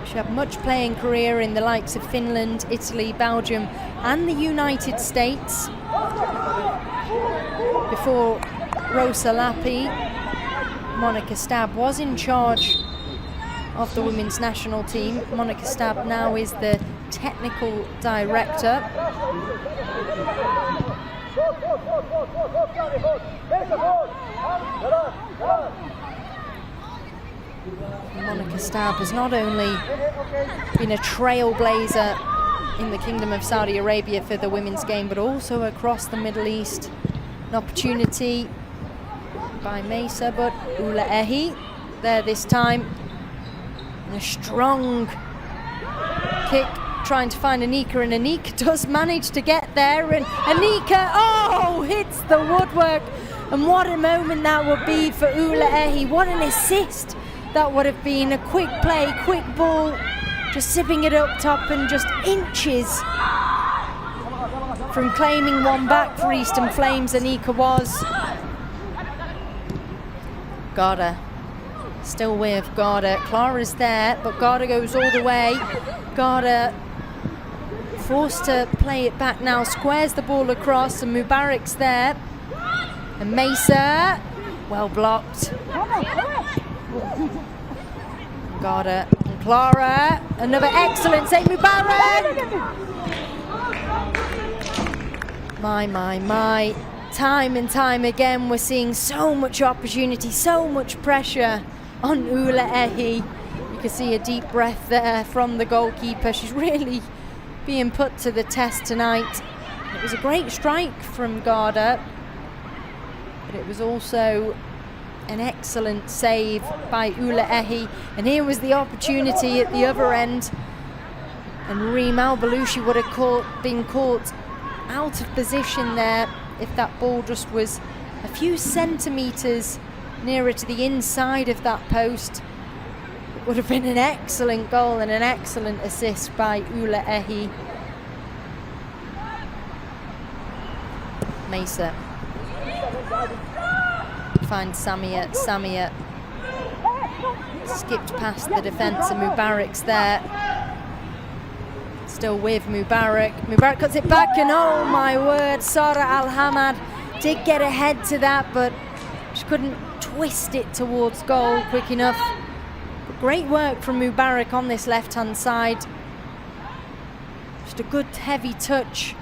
She had much playing career in the likes of Finland, Italy, Belgium and the United States. Before Rosa Lappi, Monica Stab was in charge of the women's national team. Monica Stab now is the technical director. Monica Stab has not only been a trailblazer in the Kingdom of Saudi Arabia for the women's game, but also across the Middle East. An opportunity by Mesa, but Ula Ehi there this time. And a strong kick, trying to find Anika, and Anika does manage to get there, and Anika, hits the woodwork. And what a moment that would be for Ula Ehi. What an assist that would have been. A quick play, quick ball, just sipping it up top and just inches from claiming one back for Eastern Flames. Anika was. Garda, still with Garda. Clara's there, but Garda goes all the way. Garda forced to play it back now, squares the ball across, and Mubarak's there. And Mesa, well blocked. Garda and Clara, another excellent save, Mubarak! My. Time and time again, we're seeing so much opportunity, so much pressure on Ula Ehi. You can see a deep breath there from the goalkeeper. She's really being put to the test tonight. It was a great strike from Garda, but it was also an excellent save by Ula Ehi. And here was the opportunity at the other end. And Reem Al-Balushi would have been caught out of position there if that ball just was a few centimetres nearer to the inside of that post. It would have been an excellent goal and an excellent assist by Ula Ehi. Mesa finds Samia. Samia skipped past the defence, and Mubarak's there. Still with Mubarak. Mubarak cuts it back, and oh my word, Sara Al-Hamad did get ahead to that, but she couldn't twist it towards goal quick enough. But great work from Mubarak on this left-hand side. Just a good heavy touch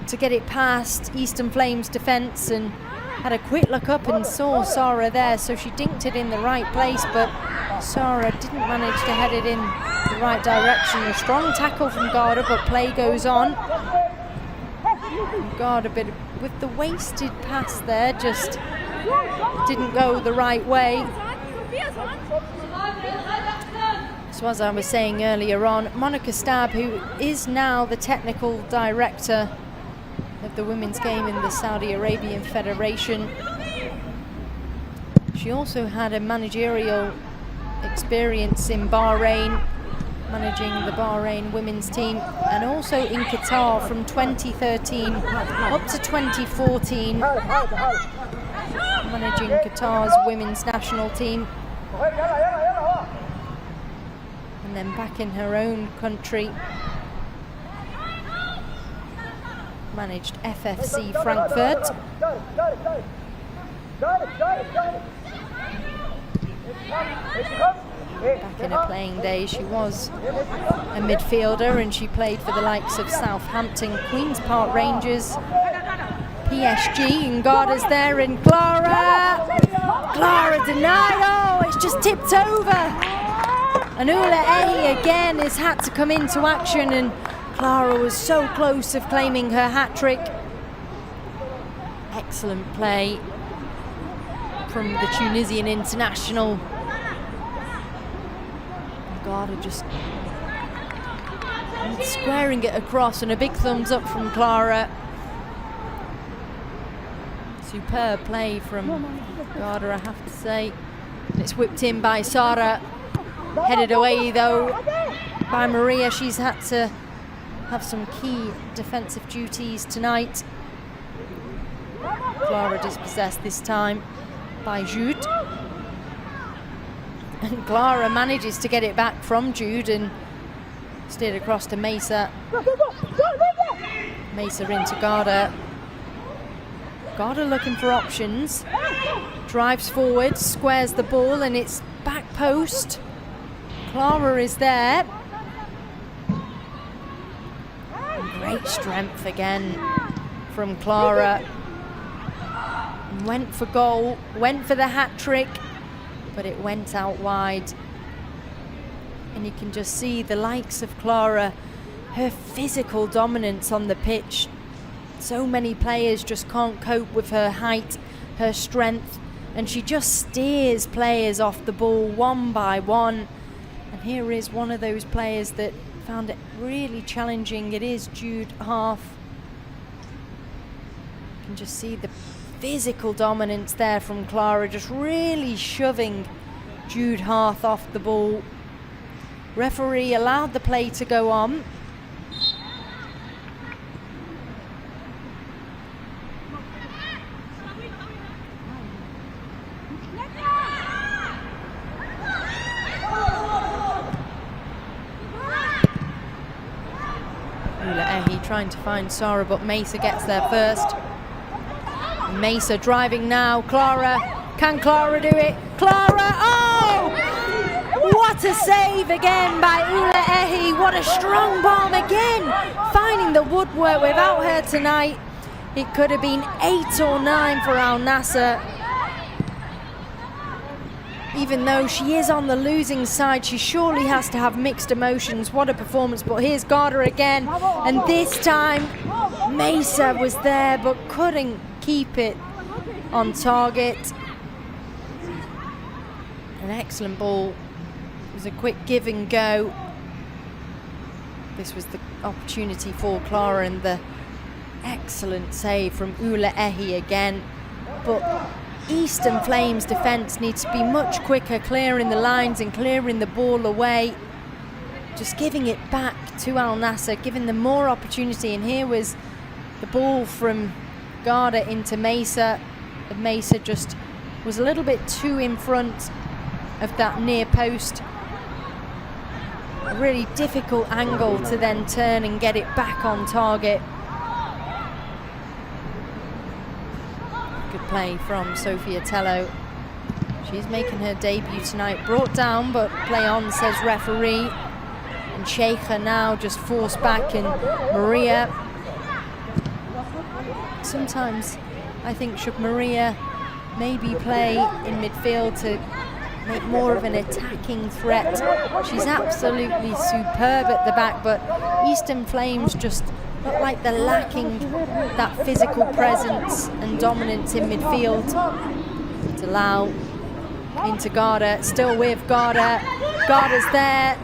to get it past Eastern Flames defence, and had a quick look up and saw Sara there, so she dinked it in the right place, but Sara didn't manage to head it in the right direction. A strong tackle from Garda, but play goes on. Garda with the wasted pass there, just didn't go the right way. So as I was saying earlier on, Monica Stab, who is now the technical director of the women's game in the Saudi Arabian Federation. She also had a managerial experience in Bahrain, managing the Bahrain women's team, and also in Qatar from 2013 up to 2014, managing Qatar's women's national team. And then back in her own country, managed FFC Frankfurt. Back in her playing days, she was a midfielder and she played for the likes of Southampton, Queen's Park Rangers, PSG, and Garda's there, and Clara denied. Oh, it's just tipped over. And Ula Ehi again has had to come into action, and Clara was so close of claiming her hat-trick. Excellent play from the Tunisian international. Garda just squaring it across, and a big thumbs up from Clara. Superb play from Garda, I have to say. It's whipped in by Sara. Headed away though by Maria. She's had to have some key defensive duties tonight. Clara dispossessed this time by Jude. And Clara manages to get it back from Jude and steered across to Mesa. Mesa into Garda. Garda looking for options. Drives forward, squares the ball, and it's back post. Clara is there. Great strength again from Clara. Went for goal, went for the hat-trick, but it went out wide. And you can just see the likes of Clara, her physical dominance on the pitch. So many players just can't cope with her height, her strength, and she just steers players off the ball one by one. And here is one of those players that found it really challenging. It is Jude Half. You can just see the physical dominance there from Clara, just really shoving Jude Half off the ball. Referee allowed the play to go on. Trying to find Sara, but Mesa gets there first. Mesa driving now. Clara, can Clara do it? Clara, oh! What a save again by Ula Ehi. What a strong bomb again. Finding the woodwork without her tonight. It could have been 8 or 9 for Al Nassr. Even though she is on the losing side, she surely has to have mixed emotions. What a performance. But here's Garda again. And this time, Mesa was there but couldn't keep it on target. An excellent ball. It was a quick give and go. This was the opportunity for Clara, and the excellent save from Ula Ehi again. But Eastern Flames defence needs to be much quicker, clearing the lines and clearing the ball away. Just giving it back to Al Nassr, giving them more opportunity. And here was the ball from Garda into Mesa. And Mesa just was a little bit too in front of that near post. A really difficult angle to then turn and get it back on target. Good play from Sofia Tello. She's making her debut tonight. Brought down, but play on, says referee. And Sheikha now just forced back, and Maria. Sometimes I think should Maria maybe play in midfield to make more of an attacking threat. She's absolutely superb at the back, but Eastern Flames just look like they're lacking that physical presence and dominance in midfield. To allow into Garda, still with Garda. Garda's there.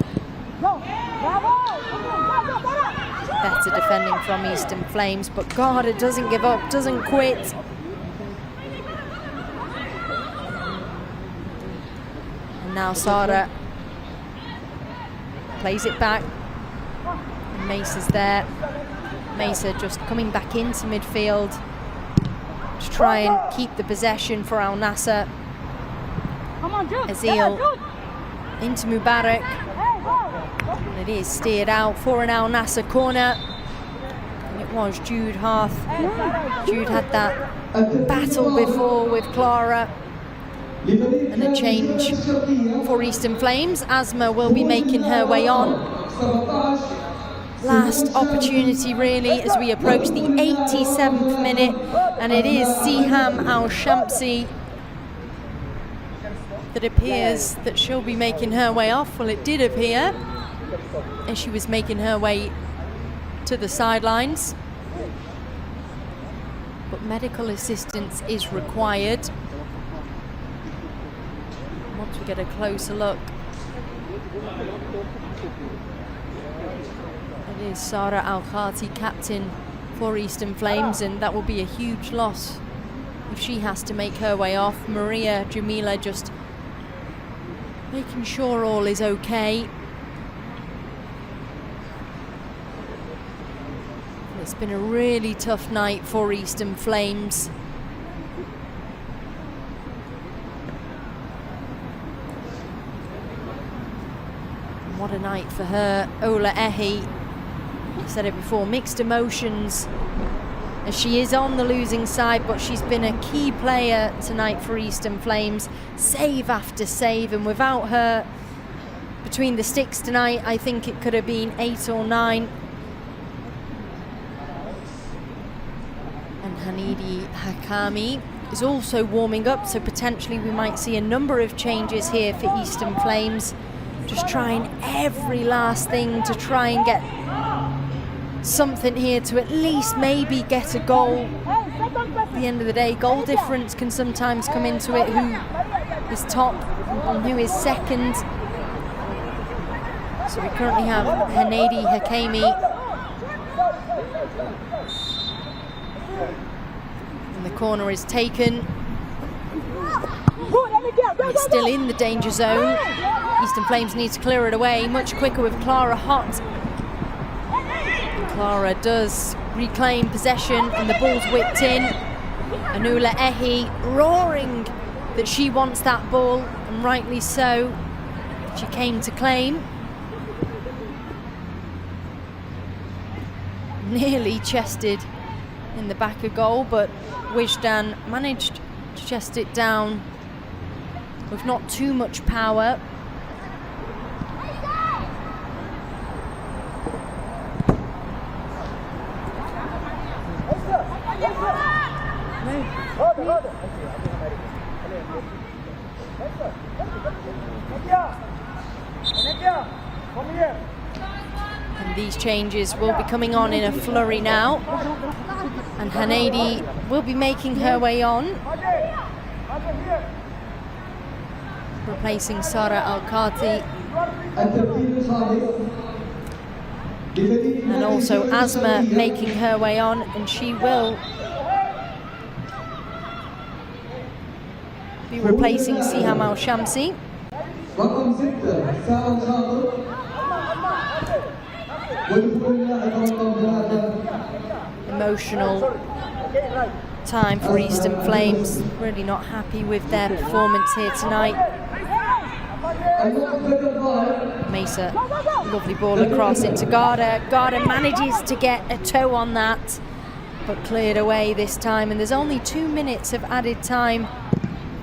Better defending from Eastern Flames, but Garda doesn't give up, doesn't quit. And now Sara plays it back. And Mesa's there. Mesa just coming back into midfield to try and keep the possession for Al Nassr. Azil into Mubarak. And it is steered out for an Al Nassr corner. And it was Jude Harth. Jude had that battle before with Clara. And a change for Eastern Flames. Asma will be making her way on. Last opportunity really as we approach the 87th minute, and it is Siham Al-Shamsi that appears that she'll be making her way off. Well, it did appear as she was making her way to the sidelines, but medical assistance is required. Once we get a closer look, it is Sara Al-Khati, captain for Eastern Flames, and that will be a huge loss if she has to make her way off. Maria Jamila just making sure all is okay. It's been a really tough night for Eastern Flames. What a night for her. Ola Ehi, I said it before, mixed emotions as she is on the losing side, but she's been a key player tonight for Eastern Flames, save after save, and without her between the sticks tonight, I think it could have been 8 or 9. And Hanidi Hakami is also warming up, so potentially we might see a number of changes here for Eastern Flames. Just trying every last thing to try and get something here to at least maybe get a goal. At the end of the day, goal difference can sometimes come into it, who is top and who is second. So we currently have Hanedi Hakami. And the corner is taken. It's still in the danger zone. Eastern Flames need to clear it away much quicker with Clara hot. Clara does reclaim possession and the ball's whipped in. Anula Ehi roaring that she wants that ball, and rightly so. She came to claim. Nearly chested in the back of goal, but Wijdan managed to chest it down with not too much power. And these changes will be coming on in a flurry now, and Hanedi will be making her way on, replacing Sara Al-Khati. And also Asma making her way on, and she will be replacing Siham Al-Shamsi. Emotional time for Eastern Flames. Really not happy with their performance here tonight. Mesa, lovely ball across into Garda. Garda manages to get a toe on that, but cleared away this time. And there's only 2 minutes of added time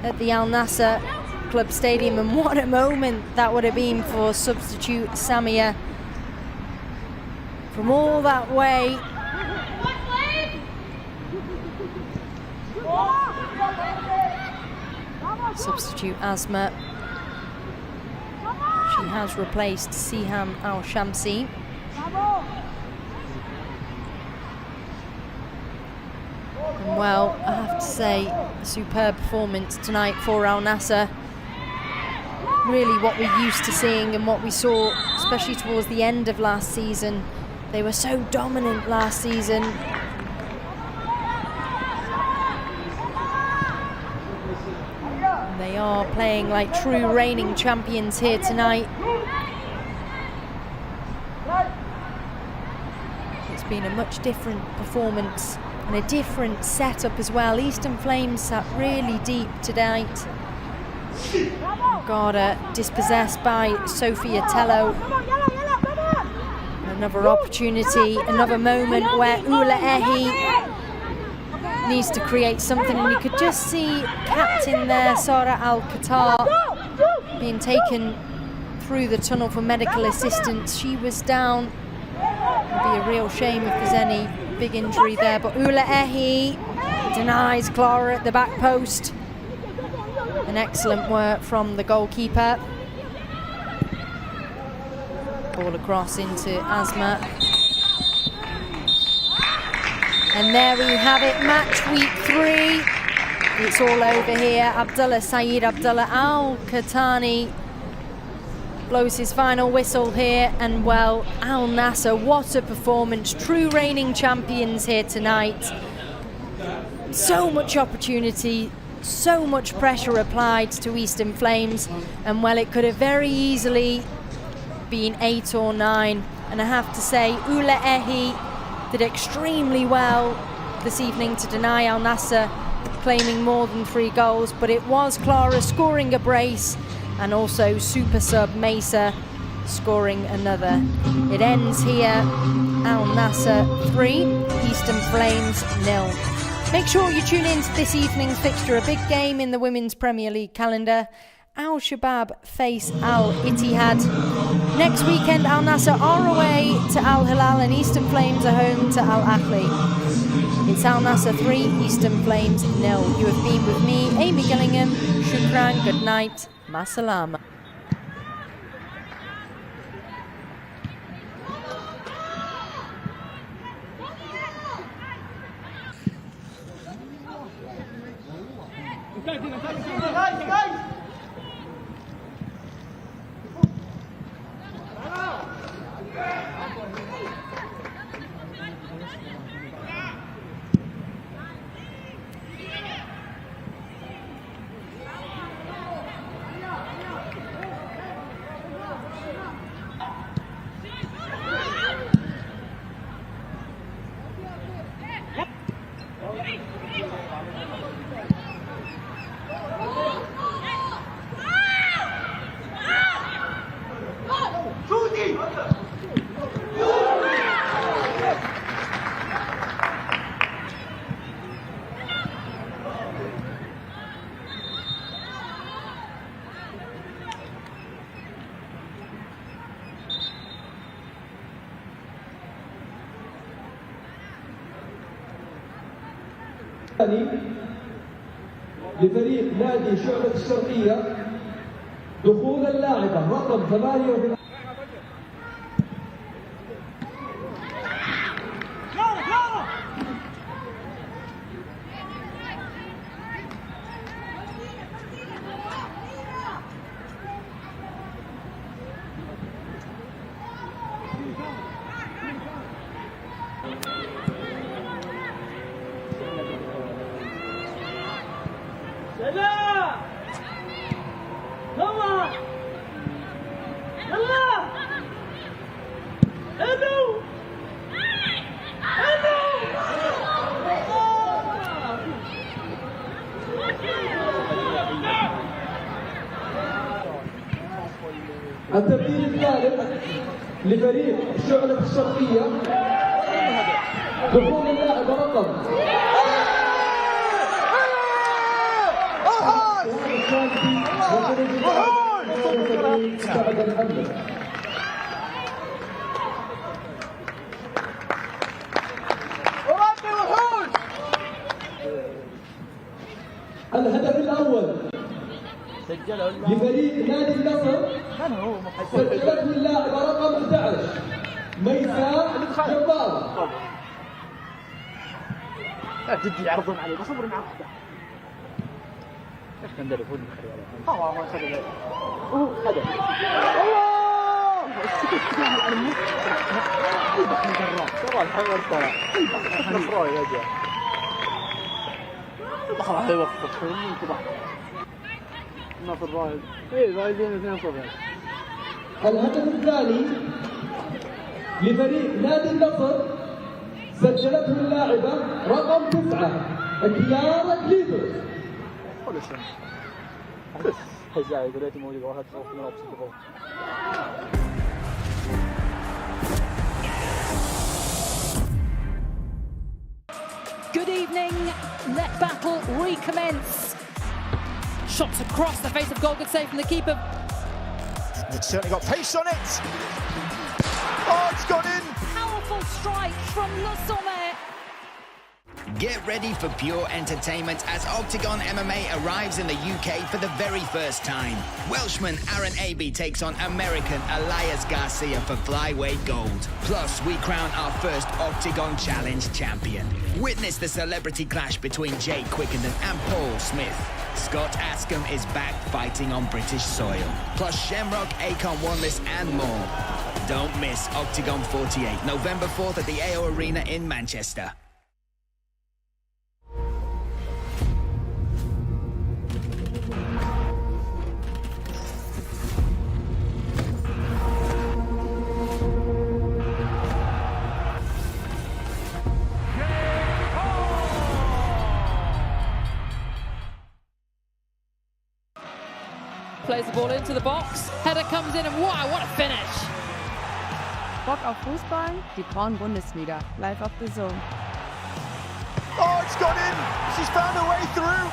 at the Al Nassr Club Stadium, and what a moment that would have been for substitute Samia. From all that way. Substitute Asma. She has replaced Siham Al-Shamsi. And well, I have to say, a superb performance tonight for Al Nassr. Really what we're used to seeing and what we saw, especially towards the end of last season. They were so dominant last season. And they are playing like true reigning champions here tonight. It's been a much different performance and a different setup as well. Eastern Flames sat really deep tonight. Garda dispossessed by Sophia Tello. Another opportunity, another moment where Ula Ehi needs to create something, and you could just see captain there, Sara Al-Qatar, being taken through the tunnel for medical assistance. She was down. It'd be a real shame if there's any big injury there, but Ula Ehi denies Clara at the back post. An excellent work from the goalkeeper. Ball across into Asma. And there we have it, match week 3. It's all over here. Abdullah Saeed Abdullah Al-Qahtani blows his final whistle here, and well, Al Nassr, what a performance. True reigning champions here tonight. So much opportunity, so much pressure applied to Eastern Flames, and well, it could have very easily been 8 or 9. And I have to say, Ula Ehi did extremely well this evening to deny Al Nassr claiming more than 3 goals, but it was Clara scoring a brace, and also super sub Mesa scoring another. It ends here, Al Nassr 3, Eastern Flames 0. Make sure you tune in to this evening's fixture, a big game in the Women's Premier League calendar. Al Shabab face Al Ittihad. Next weekend, Al Nassr are away to Al Hilal, and Eastern Flames are home to Al Ahly. It's Al Nassr 3, Eastern Flames 0. You have been with me, Amy Gillingham. Shukran, good night, masalama. لفريق نادي شعبة الشرقية دخول اللاعبة رقم 8. التبديل الثالث لفريق شعلة الشرقية دخول اللاعب رقم الهدف الأول لفريق نادي النصر سجلته اللاعبة رقم 11 ميساء جبار. جدي يعرضون عليه بس اصبر معه ايش كان داري فوق ما خذ هدف الهدف الثاني لفريق نادي النصر سجلته اللاعبة رقم 9 كيارا كليبر. هزاي دلوقتي موجود واحد فوق من evening. Let battle recommence. Shots across the face of goal, good save from the keeper. It's certainly got pace on it. Oh, it's gone in. Powerful strike from Nassr. Get ready for pure entertainment as Octagon MMA arrives in the UK for the very first time. Welshman Aaron Abbey takes on American Elias Garcia for flyweight gold. Plus, we crown our first Octagon Challenge champion. Witness the celebrity clash between Jake Quickenden and Paul Smith. Scott Askham is back fighting on British soil. Plus Shamrock, Akon Wanless and more. Don't miss Octagon 48, November 4th at the AO Arena in Manchester. Plays the ball into the box. Header comes in and wow, what a finish. Bock auf Fußball? Die Frauen-Bundesliga. Live auf DAZN. Oh, it's gone in. She's found her way through.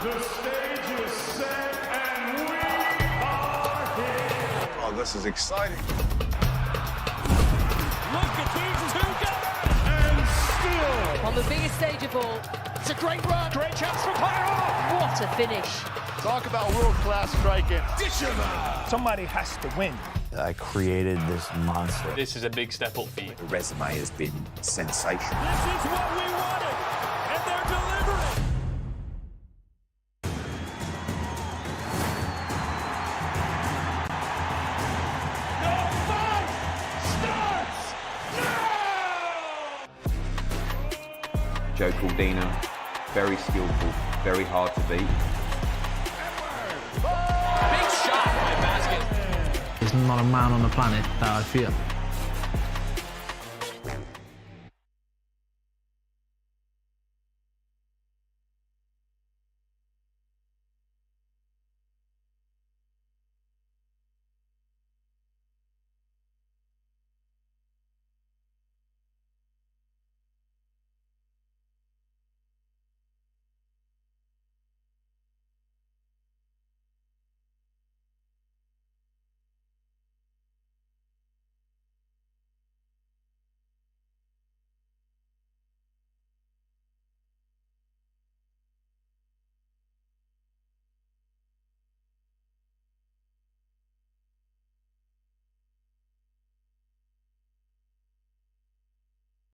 The stage is set and we are here. Oh, this is exciting. Look at these two guys. And still. On the biggest stage of all. It's a great run. Great chance for Pyro. What a finish. Talk about world-class striking. Somebody has to win. I created this monster. This is a big step up for you. The resume has been sensational. This is what we wanted, and they're delivering. The fight starts now! Joe Caldina, very skillful, very hard to beat. Big shot by basket. There's not a man on the planet that I fear.